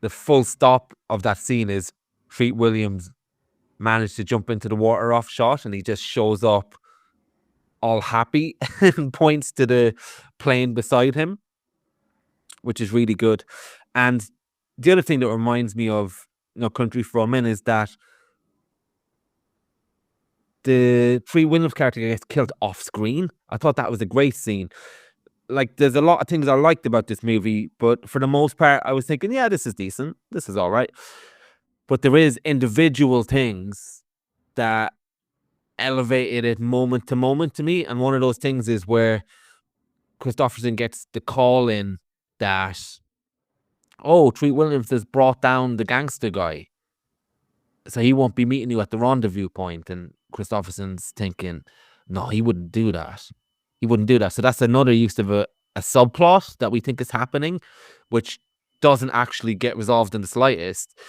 full stop of that scene is Treat Williams managed to jump into the water off shot, and he just shows up all happy and points to the plane beside him, which is really good. And the other thing that reminds me of No Country for Old Men is that the Treat Williams character gets killed off screen. I thought that was a great scene. Like, there's a lot of things I liked about this movie, but for the most part, I was thinking, yeah, this is decent. This is all right. But there is individual things that elevated it moment to moment to me. And one of those things is where Christopherson gets the call in that, oh, Treat Williams has brought down the gangster guy, so he won't be meeting you at the rendezvous point. And Christopherson's thinking, no, he wouldn't do that. He wouldn't do that. So that's another use of a subplot that we think is happening, which doesn't actually get resolved in the slightest,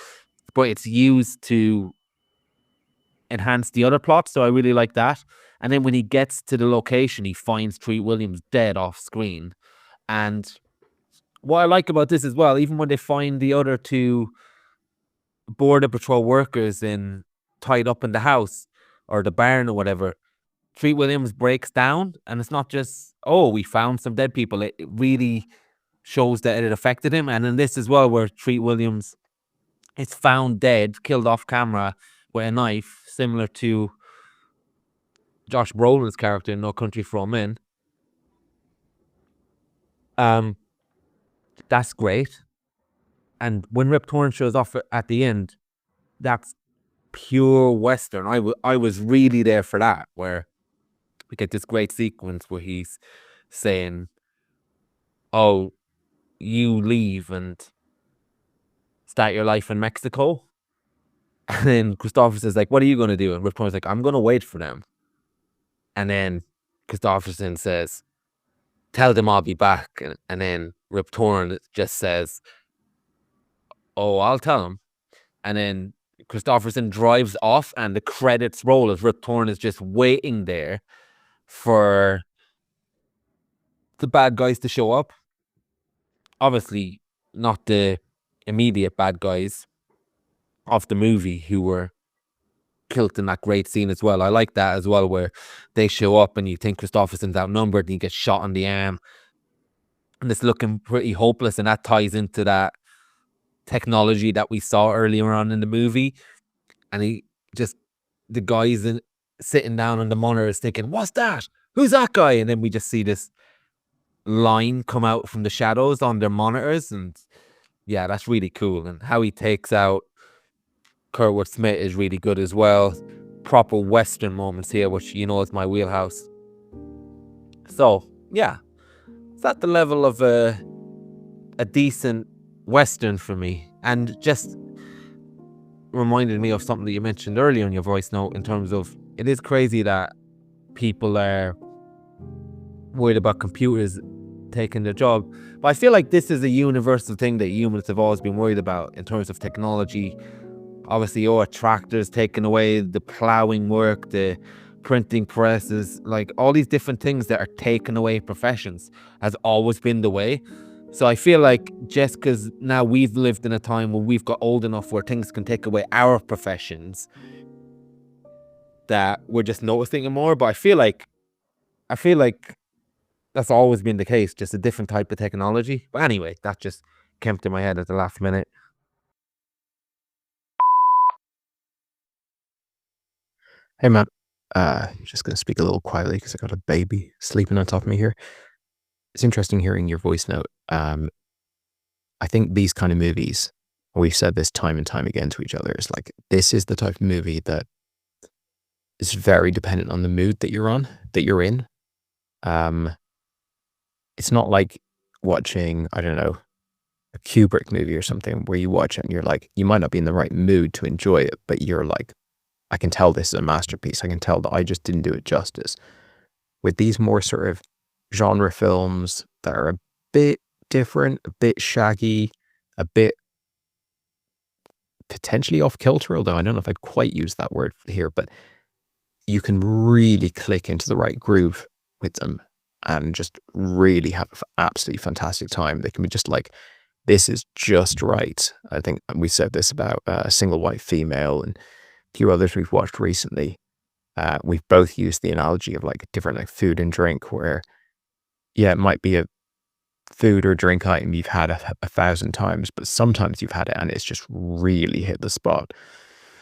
but it's used to enhance the other plot. So I really like that. And then when he gets to the location, he finds Treat Williams dead off screen. And what I like about this as well, even when they find the other two Border Patrol workers tied up in the house or the barn or whatever, Treat Williams breaks down, and it's not just, oh, we found some dead people. It really shows that it affected him. And in this as well, where Treat Williams is found dead, killed off camera with a knife, similar to Josh Brolin's character in No Country for Old Men. That's great. And when Rip Torn shows off at the end, that's pure Western. I was really there for that, where we get this great sequence where he's saying, oh, you leave and start your life in Mexico. And then Christopherson's like, what are you going to do? And Rip Torn's like, I'm going to wait for them. And then Christopherson says, tell them I'll be back. And then Rip Torn just says, oh, I'll tell them. And then Christopherson drives off, and the credits roll as Rip Torn is just waiting there for the bad guys to show up. Obviously, not the immediate bad guys of the movie who were killed in that great scene as well. I like that as well, where they show up and you think Christopherson's outnumbered and he gets shot on the arm and it's looking pretty hopeless, and that ties into that technology that we saw earlier on in the movie. And the guys sitting down on the monitor is thinking, what's that? Who's that guy? And then we just see this line come out from the shadows on their monitors, and yeah, that's really cool. And how he takes out Kurtwood Smith is really good as well. Proper Western moments here, which you know is my wheelhouse. So yeah, it's at the level of a decent Western for me, and just reminded me of something that you mentioned earlier in your voice note, in terms of, it is crazy that people are worried about computers taking their job, but I feel like this is a universal thing that humans have always been worried about in terms of technology. Obviously, tractors taking away the plowing work, the printing presses, like all these different things that are taking away professions has always been the way. So I feel like just because now we've lived in a time where we've got old enough where things can take away our professions, that we're just noticing it more. But I feel like that's always been the case, just a different type of technology. But anyway, that just came to my head at the last minute.
Hey, Matt. Just going to speak a little quietly because I got a baby sleeping on top of me here. It's interesting hearing your voice note. I think these kind of movies, we've said this time and time again to each other, is like, this is the type of movie that is very dependent on the mood that you're in. It's not like watching, I don't know, a Kubrick movie or something where you watch it and you're like, you might not be in the right mood to enjoy it, but you're like, I can tell this is a masterpiece. I can tell that I just didn't do it justice. With these more sort of genre films that are a bit different, a bit shaggy, a bit potentially off kilter, although I don't know if I'd quite use that word here, but you can really click into the right groove with them and just really have an absolutely fantastic time. They can be just like, this is just right. I think we said this about A Single White Female and a few others we've watched recently. We've both used the analogy of like different like food and drink where, yeah, it might be a food or drink item you've had a 1,000 times, but sometimes you've had it and it's just really hit the spot.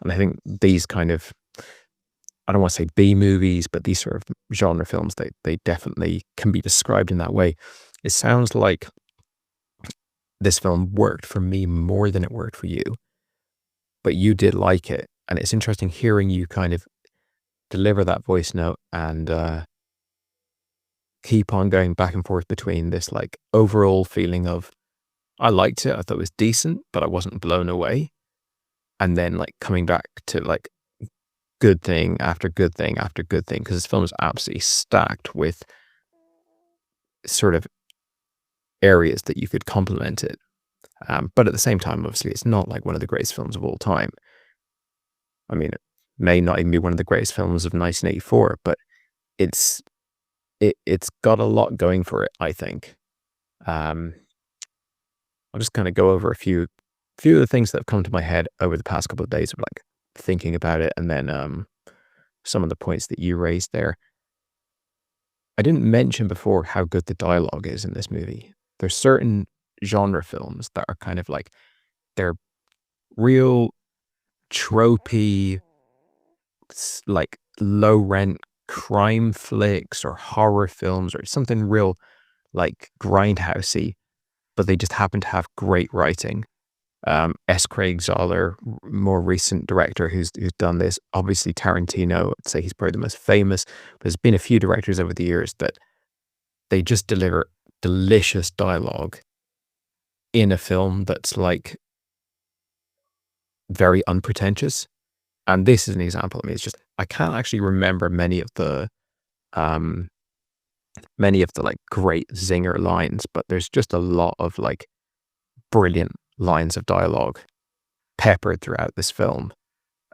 And I think these kind of, I don't want to say B movies, but these sort of genre films, they definitely can be described in that way. It sounds like this film worked for me more than it worked for you, but you did like it. And it's interesting hearing you kind of deliver that voice note and keep on going back and forth between this like overall feeling of, I liked it, I thought it was decent, but I wasn't blown away. And then like coming back to like good thing after good thing after good thing, because this film is absolutely stacked with sort of areas that you could complement it. But at the same time, obviously, it's not like one of the greatest films of all time. I mean, it may not even be one of the greatest films of 1984, but it's got a lot going for it, I think. I'll just kind of go over a few of the things that have come to my head over the past couple of days of like thinking about it, and then some of the points that you raised there. I didn't mention before how good the dialogue is in this movie. There's certain genre films that are kind of like, they're real tropey, like low rent crime flicks or horror films or something real like grindhousey, but they just happen to have great writing. S. Craig Zoller, more recent director who's done this. Obviously Tarantino, I'd say he's probably the most famous, but there's been a few directors over the years that they just deliver delicious dialogue in a film that's like very unpretentious. And this is an example. I mean, it's just, I can't actually remember many of the like great zinger lines, but there's just a lot of like brilliant lines of dialogue peppered throughout this film.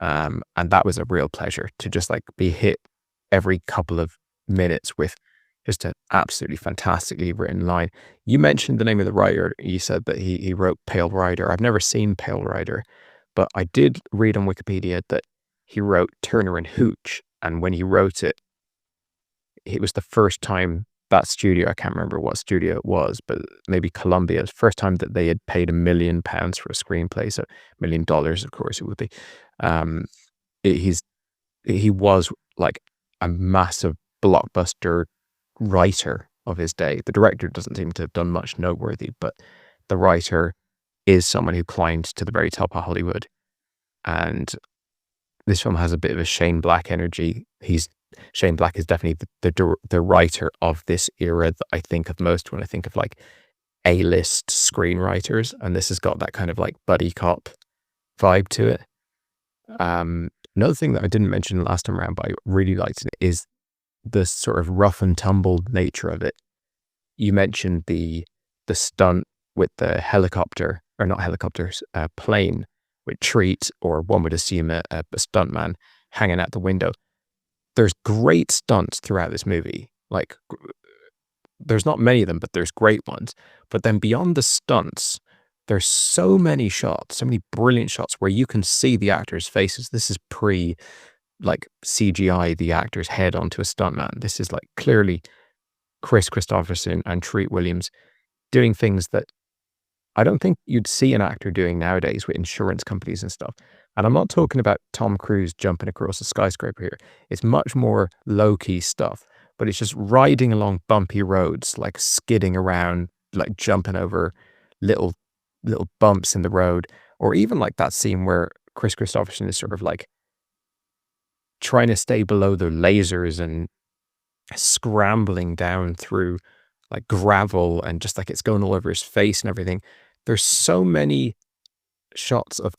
And that was a real pleasure to just like be hit every couple of minutes with just an absolutely fantastically written line. You mentioned the name of the writer. You said that he wrote Pale Rider. I've never seen Pale Rider, but I did read on Wikipedia that he wrote Turner and Hooch. And when he wrote it, it was the first time that studio, I can't remember what studio it was, but maybe Columbia, the first time that they had paid £1 million for a screenplay. So $1 million, of course, it would be. He was like a massive blockbuster writer of his day. The director doesn't seem to have done much noteworthy, but the writer is someone who climbed to the very top of Hollywood. And this film has a bit of a Shane Black energy. Shane Black is definitely the writer of this era that I think of most when I think of like A-list screenwriters, and this has got that kind of like buddy cop vibe to it. Another thing that I didn't mention last time around, but I really liked it, is the sort of rough and tumble nature of it. You mentioned the stunt with the helicopter, or not helicopters, plane with Treat, or one would assume a stuntman hanging out the window. There's great stunts throughout this movie. Like, there's not many of them, but there's great ones. But then beyond the stunts, there's so many shots, so many brilliant shots where you can see the actors' faces. This is pre, like, CGI the actor's head onto a stuntman. This is like clearly Chris Christopherson and Treat Williams doing things that I don't think you'd see an actor doing nowadays with insurance companies and stuff. And I'm not talking about Tom Cruise jumping across a skyscraper here. It's much more low-key stuff, but it's just riding along bumpy roads, like skidding around, like jumping over little bumps in the road, or even like that scene where Chris Christopherson is sort of like trying to stay below the lasers and scrambling down through like gravel and just like it's going all over his face and everything. There's so many shots of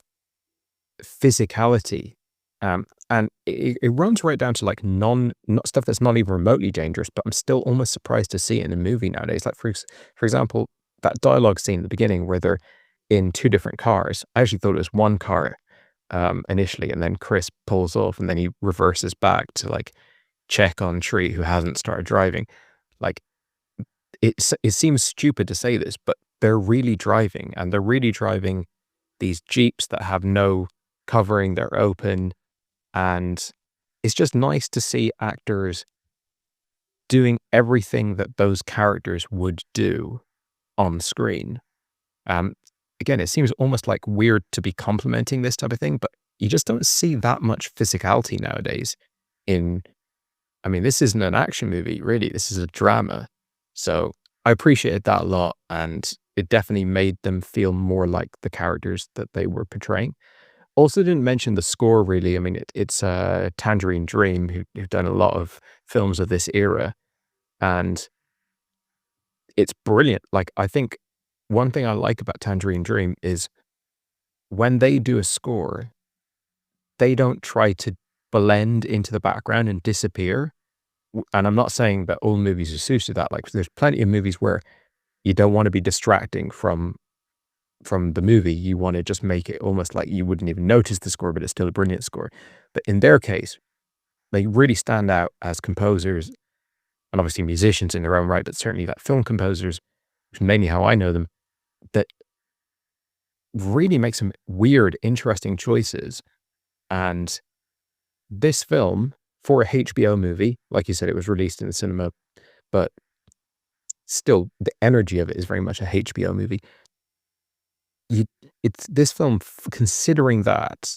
physicality, and it runs right down to like not stuff that's not even remotely dangerous, but I'm still almost surprised to see it in a movie nowadays. Like for example, that dialogue scene at the beginning where they're in two different cars. I actually thought it was one car initially, and then Chris pulls off and then he reverses back to like check on Tree, who hasn't started driving. Like it seems stupid to say this, but they're really driving, and they're really driving these Jeeps that have no covering, they're open, and it's just nice to see actors doing everything that those characters would do on screen. Again, it seems almost like weird to be complimenting this type of thing, but you just don't see that much physicality nowadays I mean, this isn't an action movie, really. This is a drama. So I appreciated that a lot, and it definitely made them feel more like the characters that they were portraying. Also didn't mention the score, really. I mean, it's Tangerine Dream, who've done a lot of films of this era, and it's brilliant. Like, I think one thing I like about Tangerine Dream is when they do a score, they don't try to blend into the background and disappear. And I'm not saying that all movies are suited to that. Like, there's plenty of movies where you don't want to be distracting from the movie. You want to just make it almost like you wouldn't even notice the score, but it's still a brilliant score. But in their case, they really stand out as composers, and obviously musicians in their own right, but certainly like film composers, which is mainly how I know them, that really make some weird, interesting choices. And this film, for a HBO movie, like you said, it was released in the cinema, but still the energy of it is very much a HBO movie. It's this film, considering that,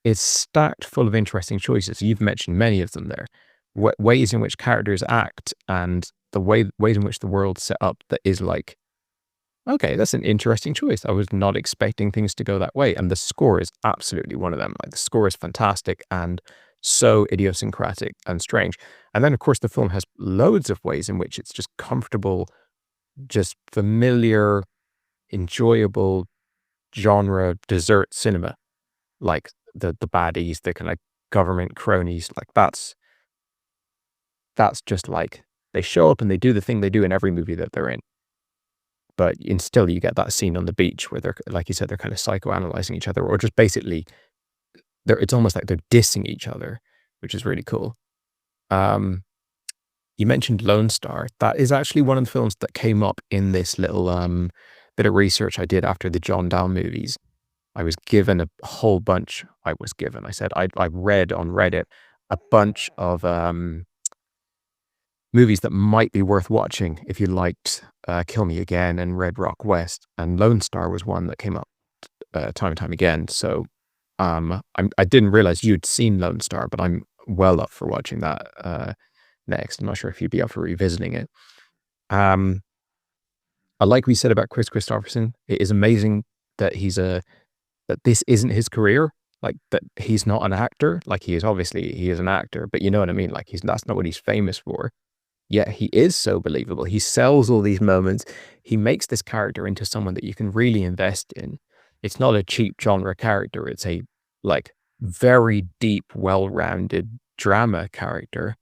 is stacked full of interesting choices. You've mentioned many of them there. Ways in which characters act and the ways in which the world's set up that is like, okay, that's an interesting choice. I was not expecting things to go that way. And the score is absolutely one of them. Like, the score is fantastic and so idiosyncratic and strange. And then, of course, the film has loads of ways in which it's just comfortable, just familiar, enjoyable genre dessert cinema. Like the baddies, the kind of government cronies, like that's just like, they show up and they do the thing they do in every movie that they're in. But still, you get that scene on the beach where they're, like you said, they're kind of psychoanalyzing each other, or just basically, it's almost like they're dissing each other, which is really cool. You mentioned Lone Star. That is actually one of the films that came up in this little bit of research I did after the John Dahl movies. I was given a whole bunch. I said I read on Reddit a bunch of movies that might be worth watching if you liked Kill Me Again and Red Rock West, and Lone Star was one that came up time and time again. So I didn't realize you'd seen Lone Star, but I'm well up for watching that next. I'm not sure if you'd be up for revisiting it. Like we said about Chris Christopherson, it is amazing that that this isn't his career. Like, that he's not an actor. Like, he is an actor, but you know what I mean? Like, that's not what he's famous for. Yet he is so believable. He sells all these moments. He makes this character into someone that you can really invest in. It's not a cheap genre character. It's a like very deep, well-rounded drama character.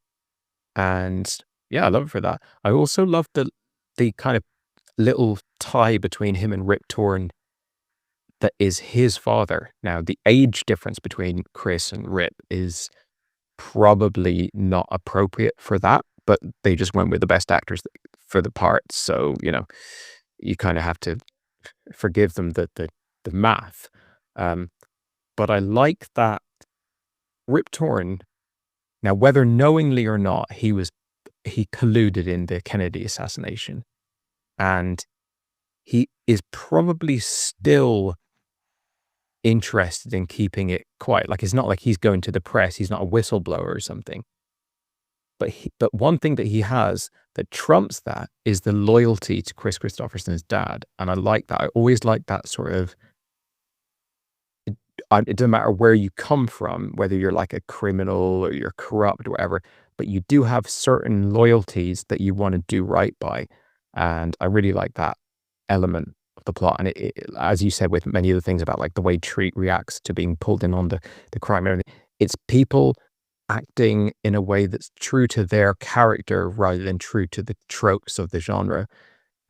And yeah, I love it for that. I also love the kind of little tie between him and Rip Torn that is his father. Now, the age difference between Chris and Rip is probably not appropriate for that, but they just went with the best actors for the parts. So, you know, you kind of have to forgive them the math. But I like that Rip Torn, now, whether knowingly or not, he colluded in the Kennedy assassination. And he is probably still interested in keeping it quiet. Like, it's not like he's going to the press. He's not a whistleblower or something. But one thing that he has that trumps that is the loyalty to Chris Christopherson's dad. And I like that. I always like that sort of, it doesn't matter where you come from, whether you're like a criminal or you're corrupt or whatever, but you do have certain loyalties that you want to do right by. And I really like that element of the plot. And as you said, with many of the things about like the way Treat reacts to being pulled in on the crime and everything, it's people acting in a way that's true to their character rather than true to the tropes of the genre.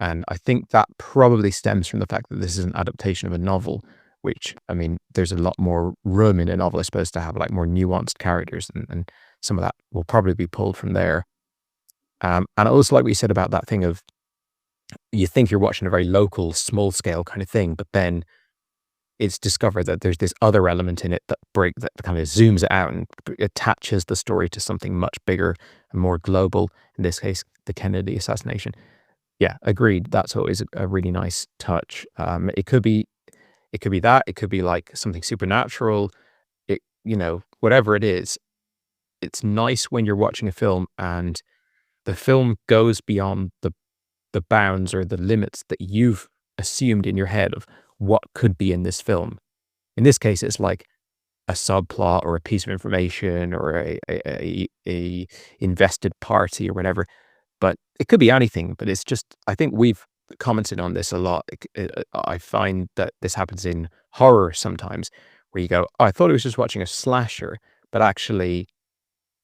And I think that probably stems from the fact that this is an adaptation of a novel, which, I mean, there's a lot more room in a novel, I suppose, to have like more nuanced characters, and some of that will probably be pulled from there. And I also like what you said about that thing of, you think you're watching a very local, small scale kind of thing, but then it's discovered that there's this other element in it that kind of zooms it out and attaches the story to something much bigger and more global. In this case, the Kennedy assassination. Yeah, agreed. That's always a really nice touch. It could be that. It could be like something supernatural. Whatever it is, it's nice when you're watching a film and the film goes beyond the bounds or the limits that you've assumed in your head of what could be in this film. In this case, it's like a subplot or a piece of information or a invested party or whatever. But it could be anything. But it's just, I think we've commented on this a lot. I find that this happens in horror sometimes, where you go, oh, I thought I was just watching a slasher, but actually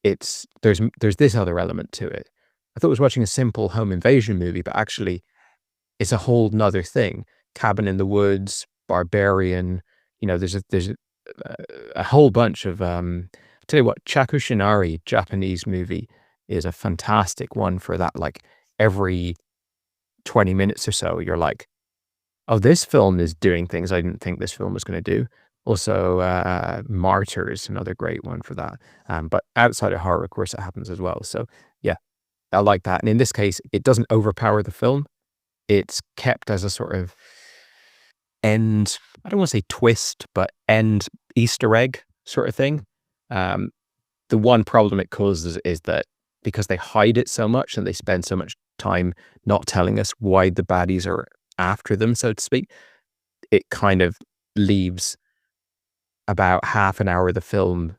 there's this other element to it. I thought I was watching a simple home invasion movie, but actually it's a whole nother thing. Cabin in the Woods, Barbarian, there's a whole bunch of, I'll tell you what, Chaku Shinari, Japanese movie, is a fantastic one for that. Like every 20 minutes or so, you're like, oh, this film is doing things I didn't think this film was going to do. Also, Martyr is another great one for that. But outside of horror, of course, it happens as well. So yeah, I like that. And in this case, it doesn't overpower the film. It's kept as a sort of end, I don't want to say twist, but end Easter egg sort of thing. The one problem it causes is that because they hide it so much and they spend so much time not telling us why the baddies are after them, so to speak, it kind of leaves about half an hour of the film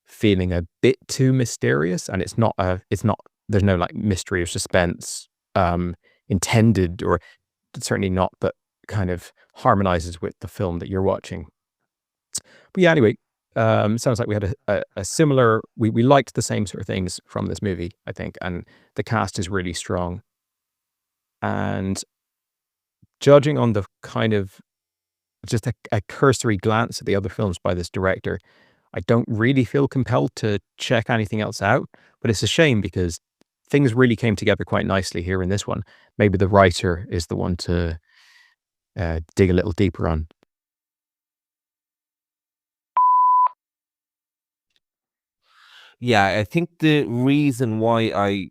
feeling a bit too mysterious. And there's no like mystery or suspense intended, or certainly not that kind of harmonizes with the film that you're watching. But yeah, anyway, sounds like we had a similar, we liked the same sort of things from this movie, I think, and the cast is really strong. And judging on the kind of just a cursory glance at the other films by this director, I don't really feel compelled to check anything else out, but it's a shame because things really came together quite nicely here in this one. Maybe the writer is the one to dig a little deeper on.
Yeah, I think the reason why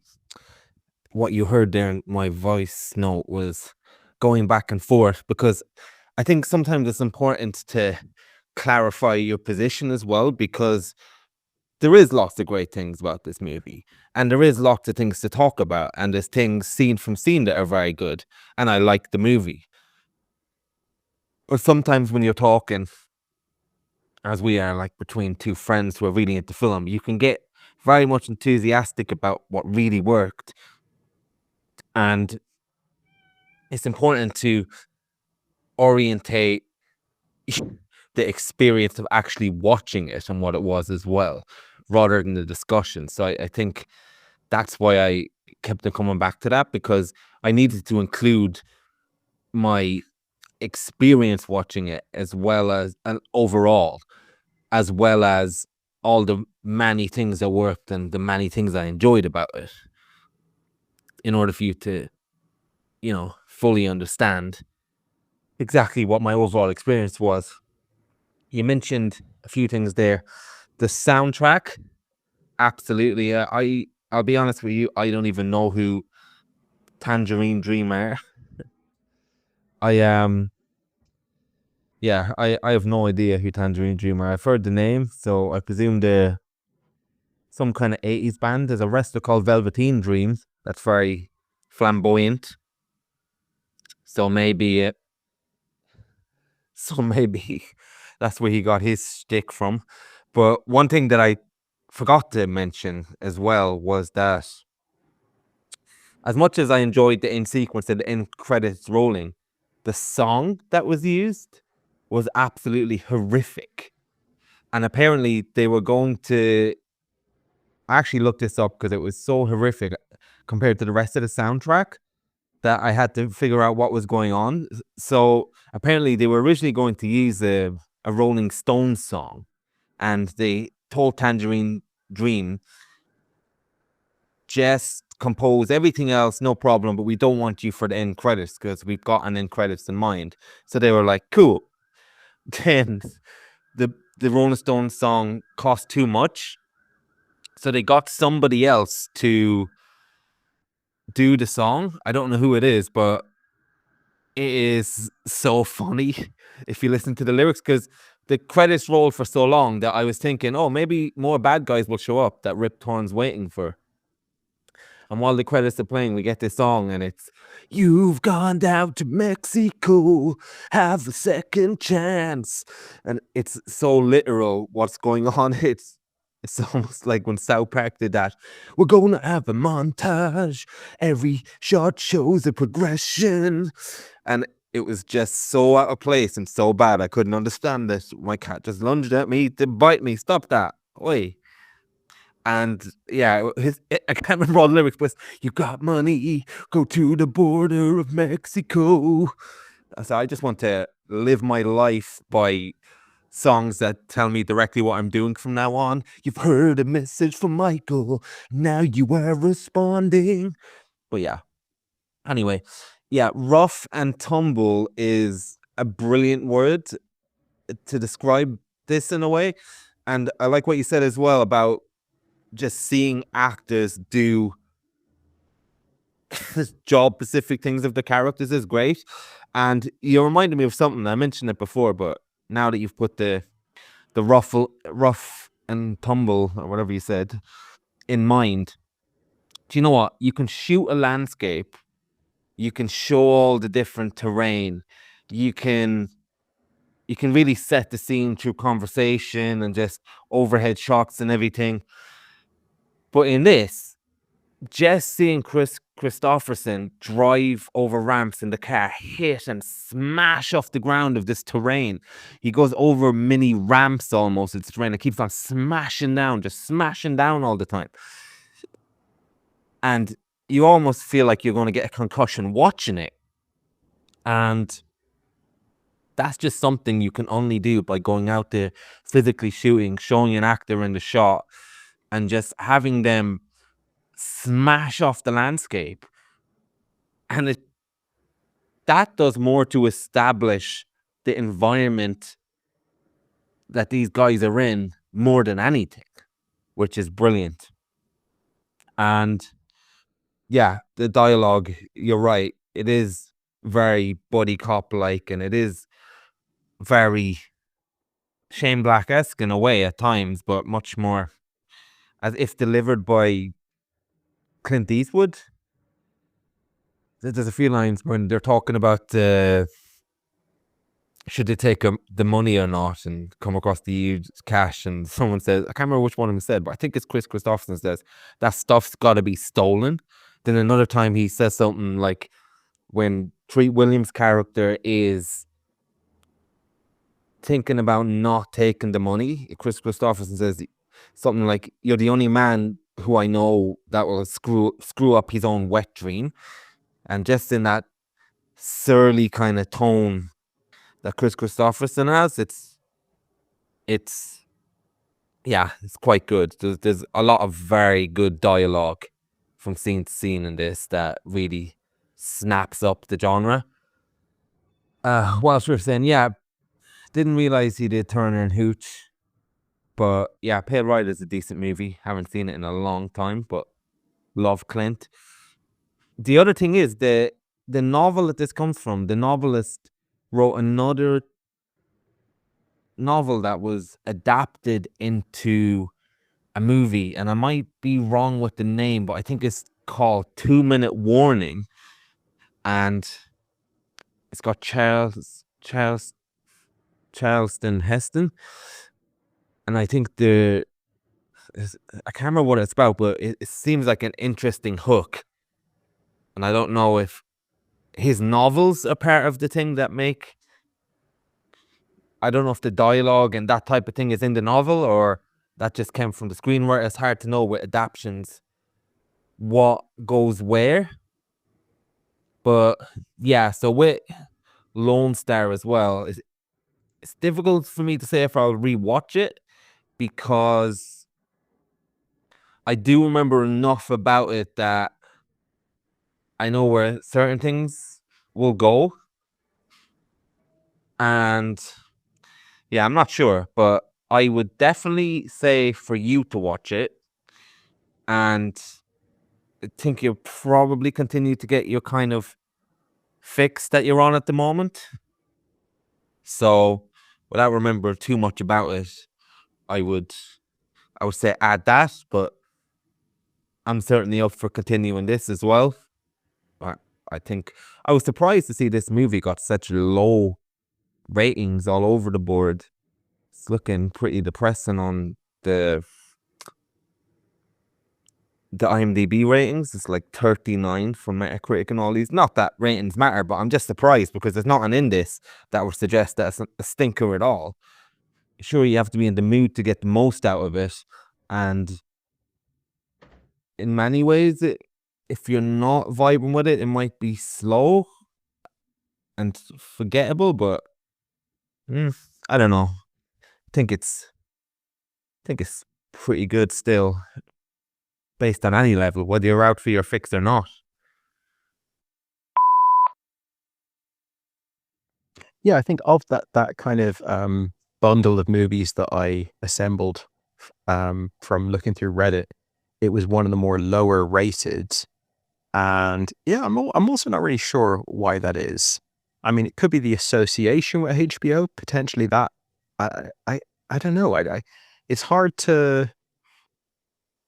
what you heard there in my voice note was going back and forth, because I think sometimes it's important to clarify your position as well, because there is lots of great things about this movie, and there is lots of things to talk about, and there's things scene from scene that are very good, and I like the movie. But sometimes when you're talking, as we are, like between two friends who are really into film, you can get very much enthusiastic about what really worked. And it's important to orientate the experience of actually watching it and what it was as well, rather than the discussion. So I think that's why I kept on coming back to that, because I needed to include my experience watching it as well as an overall, as well as all the many things that worked and the many things I enjoyed about it, in order for you to, fully understand exactly what my overall experience was. You mentioned a few things there. The soundtrack, absolutely. I'll be honest with you, I don't even know who Tangerine Dream are. I yeah, I have no idea who Tangerine Dream are. I've heard the name, so I presume they're some kind of 80s band. There's a wrestler called Velveteen Dreams that's very flamboyant. So maybe maybe that's where he got his shtick from. But one thing that I forgot to mention as well was that as much as I enjoyed the end sequence and the end credits rolling, the song that was used was absolutely horrific. And apparently they were going to... I actually looked this up because it was so horrific compared to the rest of the soundtrack that I had to figure out what was going on. So apparently they were originally going to use a Rolling Stones song, and they told Tangerine Dream, just compose everything else, no problem, but we don't want you for the end credits because we've got an end credits in mind. So they were like, cool. Then the Rolling Stones song cost too much, so they got somebody else to do the song. I don't know who it is, but it is so funny if you listen to the lyrics, because the credits rolled for so long that I was thinking, oh, maybe more bad guys will show up that Rip Torn's waiting for. And while the credits are playing, we get this song, and it's, "You've gone down to Mexico, have a second chance." And it's so literal what's going on. It's almost like when South Park did that. "We're gonna have a montage. Every shot shows a progression." And it was just so out of place and so bad. I couldn't understand this. My cat just lunged at me to bite me. Stop that. Oi. And yeah, I can't remember all the lyrics, but "You got money, go to the border of Mexico." So I just want to live my life by songs that tell me directly what I'm doing from now on. "You've heard a message from Michael, now you are responding." But yeah, anyway, yeah, rough and tumble is a brilliant word to describe this in a way. And I like what you said as well about just seeing actors do job specific things of the characters is great. And you reminded me of something. I mentioned it before, but now that you've put the rough and tumble, or whatever you said, in mind, do you know what? You can shoot a landscape, you can show all the different terrain, you can really set the scene through conversation and just overhead shots and everything. But in this, just seeing Chris Christopherson drive over ramps in the car, hit and smash off the ground of this terrain. He goes over mini ramps almost. It's terrain. It keeps on smashing down, just smashing down all the time. And you almost feel like you're going to get a concussion watching it. And that's just something you can only do by going out there, physically shooting, showing an actor in the shot, and just having them smash off the landscape. And that does more to establish the environment that these guys are in more than anything, which is brilliant. And yeah, the dialogue, you're right, it is very buddy cop like, and it is very Shane Black-esque in a way at times, but much more as if delivered by Clint Eastwood. There's a few lines when they're talking about should they take the money or not, and come across the huge cash, and someone says, I can't remember which one of them said, but I think it's Chris Christopherson says, that stuff's got to be stolen. Then another time he says something like, when Treat Williams' character is thinking about not taking the money, Chris Christopherson says something like, "You're the only man who I know that will screw up his own wet dream." And just in that surly kind of tone that Chris Christopherson has, it's quite good. There's a lot of very good dialogue from scene to scene in this that really snaps up the genre. Whilst we were saying, yeah, didn't realize he did Turner and Hooch, but yeah, Pale Rider is a decent movie. Haven't seen it in a long time, but love Clint. The other thing is that the novel that this comes from, the novelist wrote another novel that was adapted into a movie, and I might be wrong with the name, but I think it's called 2 Minute Warning, and it's got Charleston Heston, and I think I can't remember what it's about, but it seems like an interesting hook, and I don't know if his novels are part of the thing that make. I don't know if the dialogue and that type of thing is in the novel or that just came from the screenwriter. It's hard to know with adaptions what goes where. But yeah, so with Lone Star as well, it's difficult for me to say if I'll rewatch it because I do remember enough about it that I know where certain things will go. And yeah, I'm not sure, but I would definitely say for you to watch it. And I think you'll probably continue to get your kind of fix that you're on at the moment. So without remembering too much about it, I would say add that, but I'm certainly up for continuing this as well. But I think I was surprised to see this movie got such low ratings all over the board. It's looking pretty depressing on the IMDb ratings. It's like 39 from Metacritic and all these. Not that ratings matter, but I'm just surprised because there's nothing in this that would suggest that it's a stinker at all. Sure, you have to be in the mood to get the most out of it, and in many ways, if you're not vibing with it, it might be slow and forgettable. But I don't know. I think it's pretty good still, based on any level, whether you're out for your fix or not.
Yeah, I think of that kind of bundle of movies that I assembled from looking through Reddit, it was one of the more lower rated. And yeah, I'm also not really sure why that is. I mean, it could be the association with HBO, potentially that. I don't know. It's hard to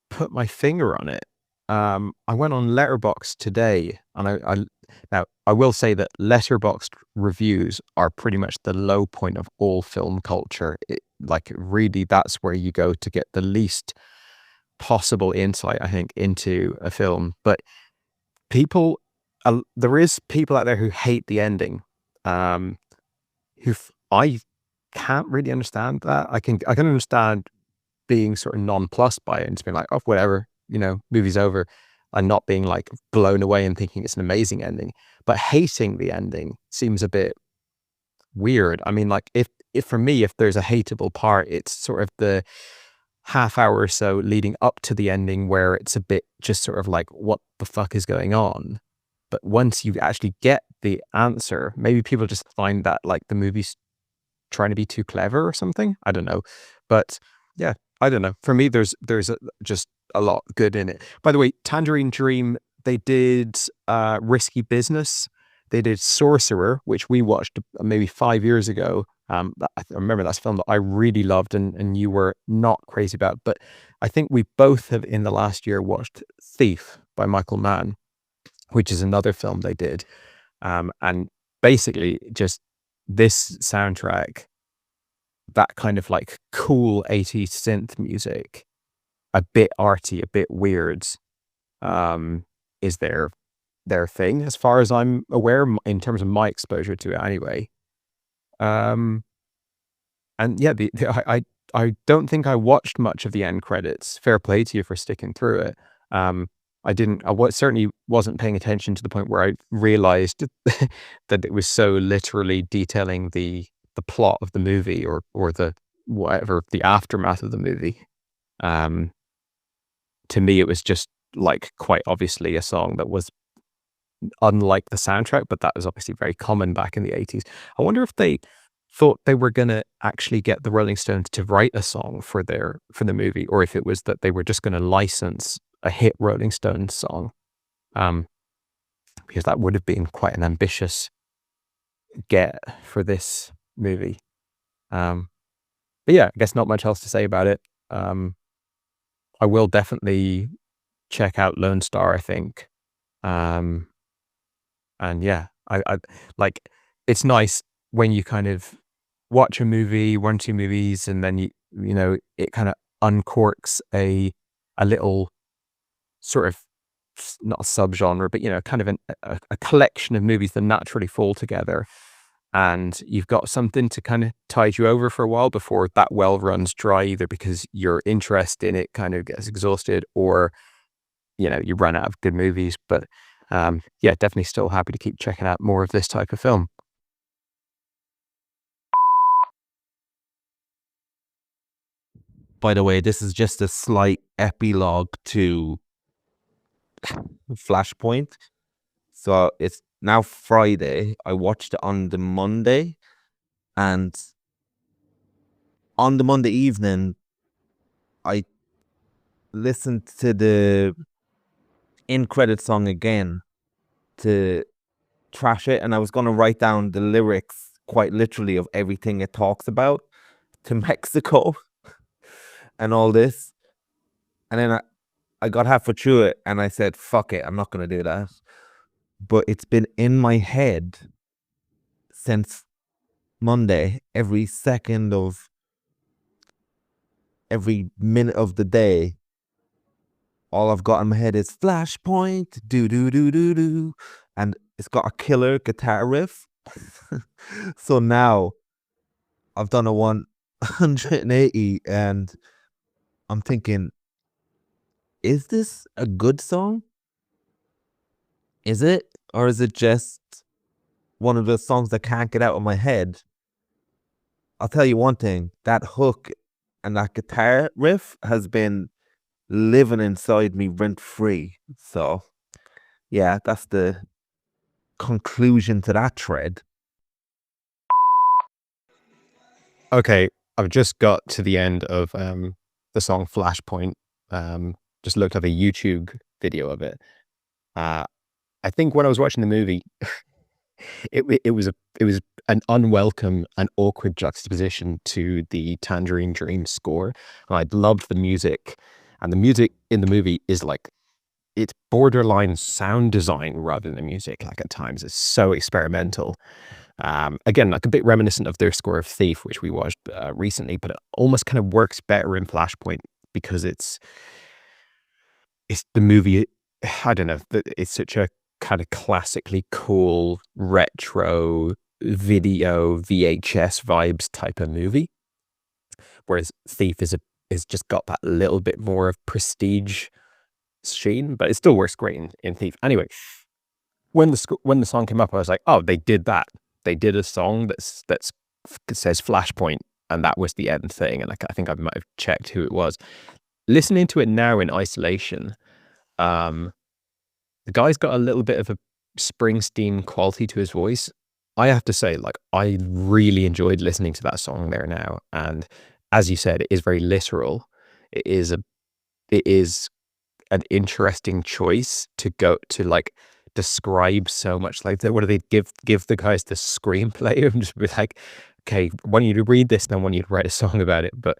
put my finger on it. I went on Letterboxd today, and now I will say that Letterboxd reviews are pretty much the low point of all film culture. Really, that's where you go to get the least possible insight, I think, into a film. But there is people out there who hate the ending, I can't really understand that. I can understand being sort of nonplussed by it and just being like, oh, whatever, movie's over, and not being like blown away and thinking it's an amazing ending. But hating the ending seems a bit weird. I mean, like if for me, if there's a hateable part, it's sort of the half hour or so leading up to the ending where it's a bit just sort of like, what the fuck is going on? But once you actually get the answer, maybe people just find that like the movie's trying to be too clever or something. I don't know. But yeah, I don't know. For me, there's just a lot good in it. By the way, Tangerine Dream, they did Risky Business. They did Sorcerer, which we watched maybe 5 years ago. I remember that's a film that I really loved and you were not crazy about. But I think we both have in the last year watched Thief by Michael Mann, which is another film they did. And basically just this soundtrack, that kind of like cool 80s synth music, a bit arty, a bit weird, is their thing as far as I'm aware in terms of my exposure to it anyway. And yeah, I don't think I watched much of the end credits. Fair play to you for sticking through it. I certainly wasn't paying attention to the point where I realized that it was so literally detailing the plot of the movie or the whatever, the aftermath of the movie. To me, it was just like quite obviously a song that was unlike the soundtrack, but that was obviously very common back in the 80s. I wonder if they thought they were going to actually get the Rolling Stones to write a song for the movie, or if it was that they were just going to license a hit Rolling Stones song. because that would have been quite an ambitious get for this movie. But yeah, I guess not much else to say about it. I will definitely check out Lone Star, I think. And yeah, I like, it's nice when you kind of watch a movie, 1, 2 movies, and then you know, it kind of uncorks a little sort of, not a subgenre, but you know, kind of a collection of movies that naturally fall together, and you've got something to kind of tide you over for a while before that well runs dry, either because your interest in it kind of gets exhausted, or you know, you run out of good movies. But yeah, definitely still happy to keep checking out more of this type of film.
By the way, this is just a slight epilogue to Flashpoint. So it's now Friday. I watched it on the Monday, and on the Monday evening, I listened to the in-credit song again to trash it, and I was going to write down the lyrics quite literally of everything it talks about to Mexico and all this. And then I got halfway through it and I said, fuck it, I'm not going to do that. But it's been in my head since Monday, every second of every minute of the day. All I've got in my head is Flashpoint, do do do do do, and it's got a killer guitar riff. So now I've done a 180, and I'm thinking, is this a good song? Is it? Or is it just one of the songs that can't get out of my head? I'll tell you one thing, that hook and that guitar riff has been living inside me rent free. So yeah, that's the conclusion to that thread.
Okay, I've just got to the end of the song Flashpoint. Just looked up a YouTube video of it. I think when I was watching the movie, it was an unwelcome and awkward juxtaposition to the Tangerine Dream score. And I loved the music, and the music in the movie is like, it's borderline sound design rather than music. Like at times, it's so experimental. Again, like a bit reminiscent of their score of Thief, which we watched recently, but it almost kind of works better in Flashpoint because it's the movie. I don't know. It's such a kind of classically cool retro video VHS vibes type of movie, whereas Thief is just got that little bit more of prestige sheen, but it still works great in Thief. Anyway, when the song came up, I was like, oh, they did that. They did a song that says Flashpoint, and that was the end thing. And I think I might have checked who it was. Listening to it now in isolation, the guy's got a little bit of a Springsteen quality to his voice. I have to say, like, I really enjoyed listening to that song there now. And as you said, it is very literal. It is an interesting choice to go to, like, describe so much. Like, what do they give the guys the screenplay and just be like, okay, I want you to read this, and I want you to write a song about it. But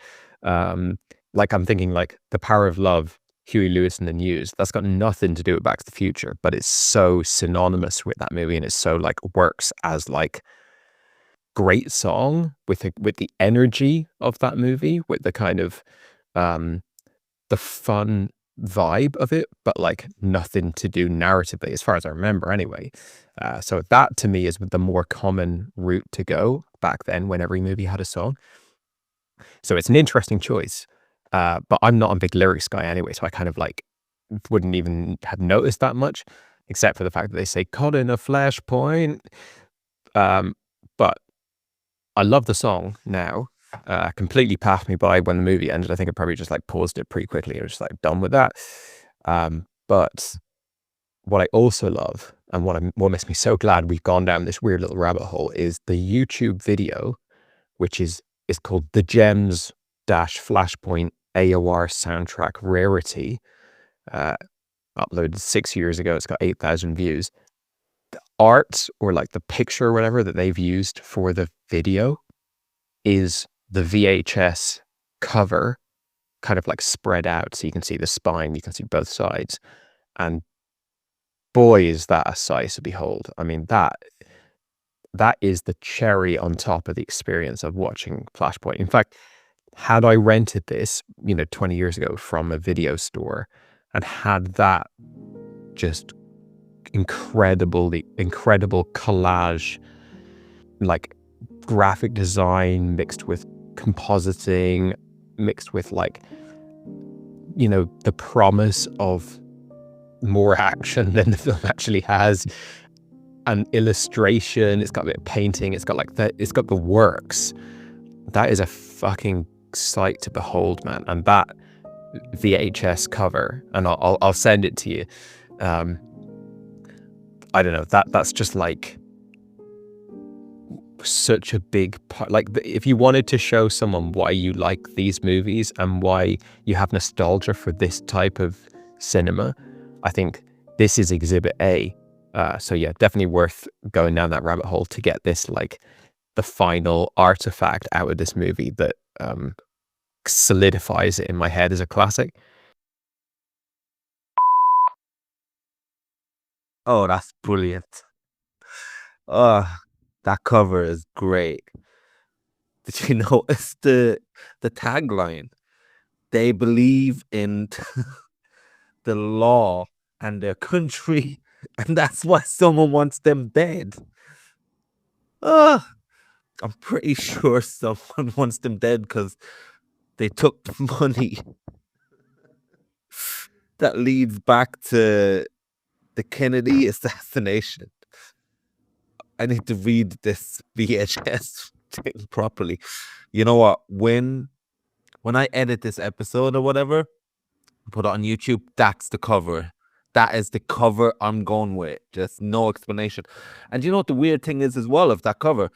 like, I'm thinking like The Power of Love, Huey Lewis and the News, that's got nothing to do with Back to the Future, but it's so synonymous with that movie, and it's so like works as like great song with the energy of that movie, with the kind of the fun vibe of it, but like nothing to do narratively, as far as I remember anyway. So that to me is the more common route to go back then when every movie had a song. So it's an interesting choice. But I'm not a big lyrics guy anyway, so I kind of like wouldn't even have noticed that much, except for the fact that they say caught in a flashpoint. But I love the song now. Completely passed me by when the movie ended. I think I probably just like paused it pretty quickly. I was just like done with that. But what I also love, and what makes me so glad we've gone down this weird little rabbit hole, is the YouTube video, which is called The Gems Flashpoint AOR Soundtrack Rarity. Uploaded 6 years ago. It's got 8,000 views. art or like the picture or whatever that they've used for the video is the VHS cover kind of like spread out, so you can see the spine, you can see both sides, and boy is that a sight to behold. I mean, that is the cherry on top of the experience of watching Flashpoint. In fact, had I rented this 20 years ago from a video store and had that just incredible collage, like graphic design mixed with compositing, mixed with like the promise of more action than the film actually has, and illustration, it's got a bit of painting, it's got the works. That is a fucking sight to behold, man. And that VHS cover, and I'll send it to you. I don't know, that's just like such a big part. Like, if you wanted to show someone why you like these movies and why you have nostalgia for this type of cinema, I think this is Exhibit A. So yeah, definitely worth going down that rabbit hole to get this, like, the final artifact out of this movie that solidifies it in my head as a classic.
Oh, that's brilliant. That cover is great. Did you notice the tagline? They believe in the law and their country, and that's why someone wants them dead. I'm pretty sure someone wants them dead because they took the money. That leads back to the Kennedy assassination. I need to read this VHS thing properly. You know what? When I edit this episode or whatever, put it on YouTube, that's the cover. That is the cover I'm going with. Just no explanation. And you know what the weird thing is as well of that cover?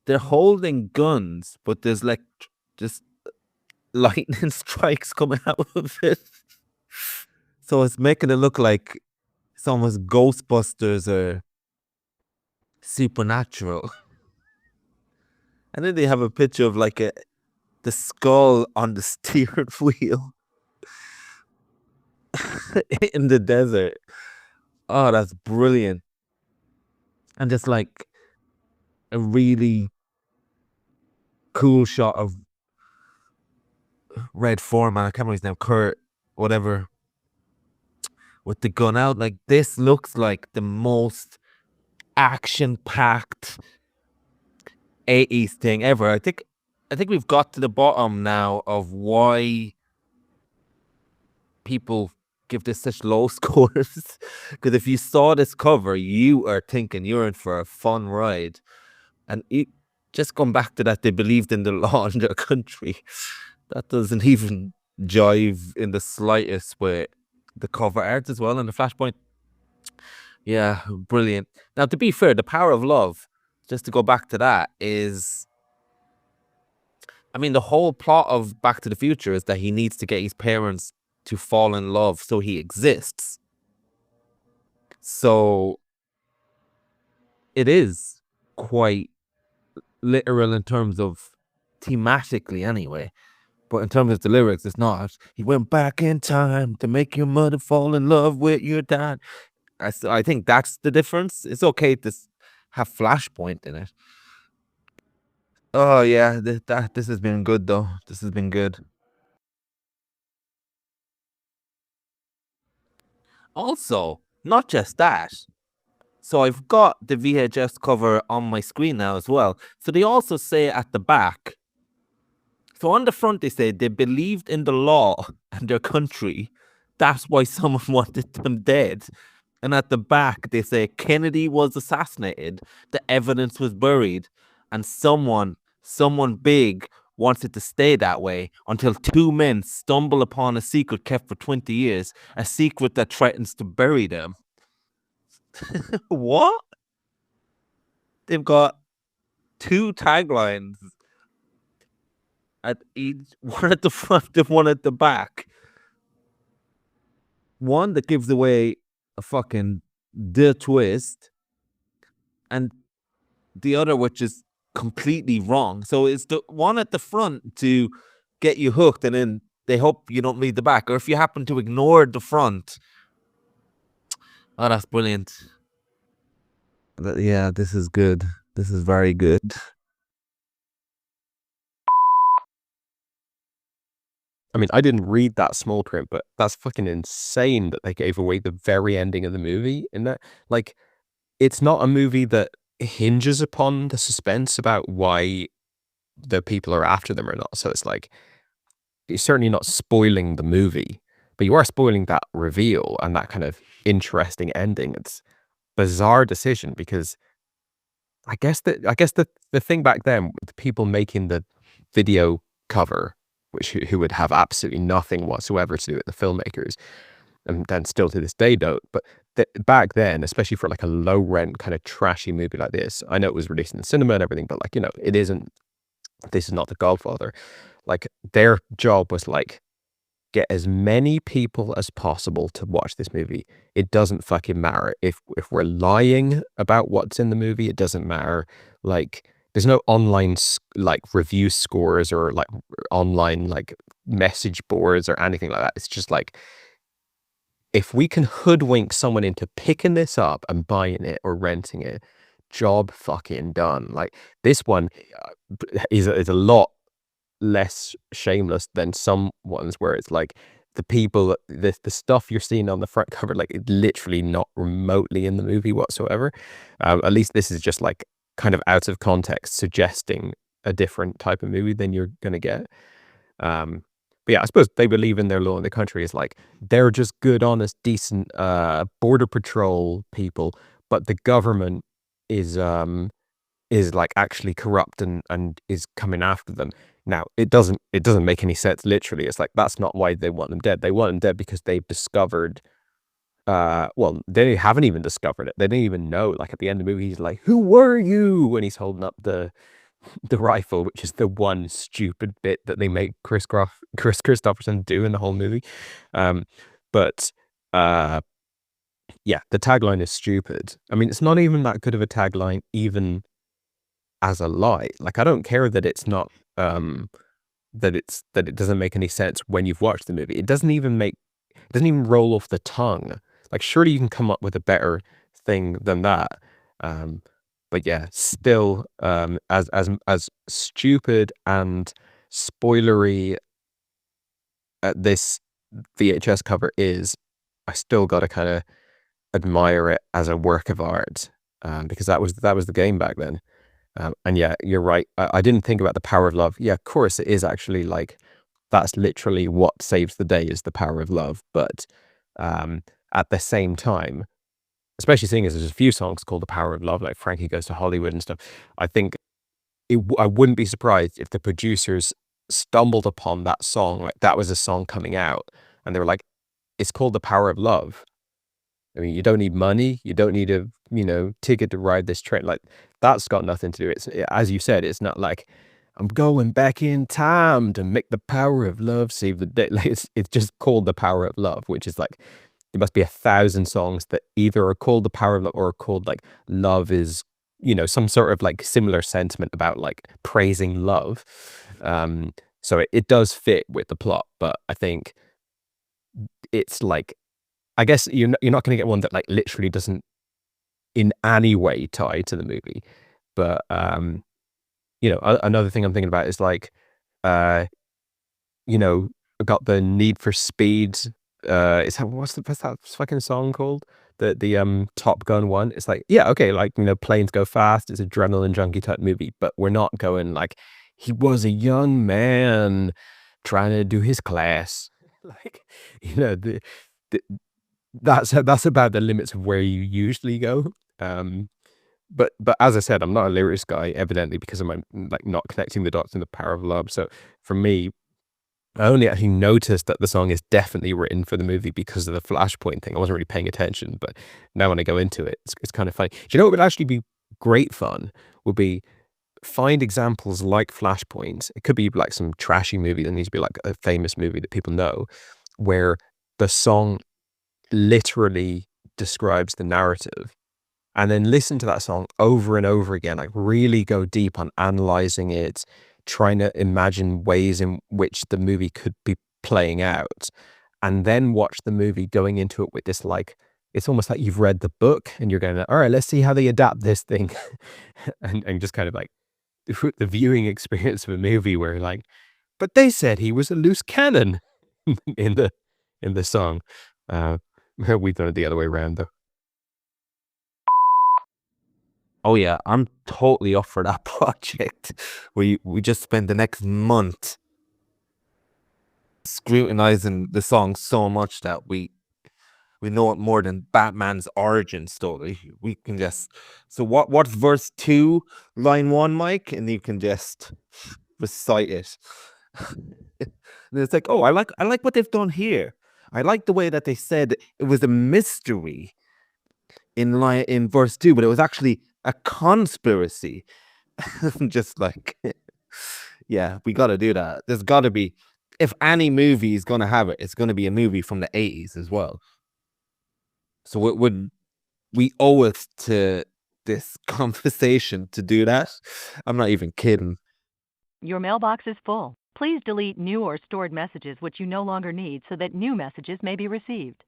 They're holding guns, but there's like just lightning strikes coming out of it. So it's making it look like it's almost Ghostbusters or Supernatural. And then they have a picture of like the skull on the steering wheel in the desert. Oh, that's brilliant. And just like a really cool shot of Red Foreman, I can't remember his name, Kurt, whatever, with the gun out. Like, this looks like the most action-packed 80s thing ever. I think we've got to the bottom now of why people give this such low scores. Because if you saw this cover, you are thinking you're in for a fun ride. And just going back to that, they believed in the law in their country. That doesn't even jive in the slightest with the cover art as well. And the Flashpoint, yeah, brilliant. Now, to be fair, the power of love, just to go back to that, is, I mean, the whole plot of Back to the Future is that he needs to get his parents to fall in love so he exists. So it is quite literal in terms of thematically anyway. But in terms of the lyrics, it's not. He went back in time to make your mother fall in love with your dad. I think that's the difference. It's okay to have Flashpoint in it. Oh yeah, this has been good though. This has been good. Also, not just that. So I've got the VHS cover on my screen now as well. So they also say at the back. So on the front they say they believed in the law and their country. That's why someone wanted them dead. And at the back they say Kennedy was assassinated. The evidence was buried. And someone big wants it to stay that way until two men stumble upon a secret kept for 20 years, a secret that threatens to bury them. What? They've got two taglines at each, one at the front and one at the back. One that gives away a fucking twist, and the other which is completely wrong. So it's the one at the front to get you hooked, and then they hope you don't read the back. Or if you happen to ignore the front, oh, that's brilliant. Yeah, this is good. This is very good.
I mean, I didn't read that small print, but that's fucking insane that they gave away the very ending of the movie in that. Like, it's not a movie that hinges upon the suspense about why the people are after them or not. So it's like, you're certainly not spoiling the movie, but you are spoiling that reveal and that kind of interesting ending. It's a bizarre decision because I guess the thing back then, the people making the video cover, who would have absolutely nothing whatsoever to do with the filmmakers, and then still to this day don't. But back then, especially for like a low rent kind of trashy movie like this, I know it was released in the cinema and everything, but like, you know, it isn't. This is not The Godfather. Like, their job was like, get as many people as possible to watch this movie. It doesn't fucking matter if we're lying about what's in the movie. It doesn't matter. Like, there's no online like review scores or like online like message boards or anything like that. It's just like, if we can hoodwink someone into picking this up and buying it or renting it, job fucking done. Like, this one is a lot less shameless than some ones where it's like the people, the stuff you're seeing on the front cover, like, it's literally not remotely in the movie whatsoever. At least this is just like kind of out of context, suggesting a different type of movie than you're gonna get. But yeah, I suppose they believe in their law in the country is like, they're just good, honest, decent border patrol people, but the government is like actually corrupt and is coming after them. Now, it doesn't make any sense literally. It's like, that's not why they want them dead. They want them dead because they've discovered, well, they haven't even discovered it. They didn't even know. Like, at the end of the movie, he's like, "Who were you?" when he's holding up the rifle, which is the one stupid bit that they make Chris Christopherson do in the whole movie. But yeah, the tagline is stupid. I mean, it's not even that good of a tagline, even as a lie. Like, I don't care that it's not that it doesn't make any sense when you've watched the movie. It doesn't even roll off the tongue. Like, surely you can come up with a better thing than that. But yeah, still, as stupid and spoilery this VHS cover is, I still got to kind of admire it as a work of art, because that was the game back then. And yeah, you're right. I didn't think about the power of love. Yeah, of course it is actually, like, that's literally what saves the day, is the power of love. But at the same time, especially seeing as there's a few songs called The Power of Love, like Frankie Goes to Hollywood and stuff, I think I wouldn't be surprised if the producers stumbled upon that song, like that was a song coming out, and they were like, it's called The Power of Love. I mean, you don't need money. You don't need a, ticket to ride this train. Like, that's got nothing to do. It's, as you said, it's not like, I'm going back in time to make the power of love save the day. Like, it's just called The Power of Love, which is like, there must be 1,000 songs that either are called The Power of Love or are called like Love is, some sort of like similar sentiment about like praising love. So it does fit with the plot, but I think it's like, I guess you're not going to get one that like literally doesn't in any way tie to the movie. But another thing I'm thinking about is like, I've got the Need for Speed. What's that fucking song called? The Top Gun one. It's like, yeah, okay, like, planes go fast. It's adrenaline junkie type movie, but we're not going like, he was a young man trying to do his class. Like, that's about the limits of where you usually go. But as I said, I'm not a lyrics guy, evidently, because I'm like not connecting the dots in The Power of Love. So for me, I only actually noticed that the song is definitely written for the movie because of the Flashpoint thing. I wasn't really paying attention, but now when I go into it, it's kind of funny. Do you know what would actually be great fun? Would be find examples like Flashpoint. It could be like some trashy movie that needs to be like a famous movie that people know, where the song literally describes the narrative, and then listen to that song over and over again, like really go deep on analyzing it, trying to imagine ways in which the movie could be playing out, and then watch the movie going into it with this, like, it's almost like you've read the book and you're going, all right, let's see how they adapt this thing. and just kind of like the viewing experience of a movie where like, but they said he was a loose cannon in the song. We've done it the other way around though.
Oh yeah, I'm totally up for that project. We just spent the next month scrutinizing the song so much that we know it more than Batman's origin story. We can just, so what's verse 2, line 1, Mike? And you can just recite it. And it's like, oh, I like what they've done here. I like the way that they said it was a mystery in verse 2, but it was actually a conspiracy. Just like, yeah, we got to do that. There's got to be, if any movie is going to have it, it's going to be a movie from the 80s as well. So we owe it to this conversation to do that. I'm not even kidding.
Your mailbox is full. Please delete new or stored messages which you no longer need so that new messages may be received.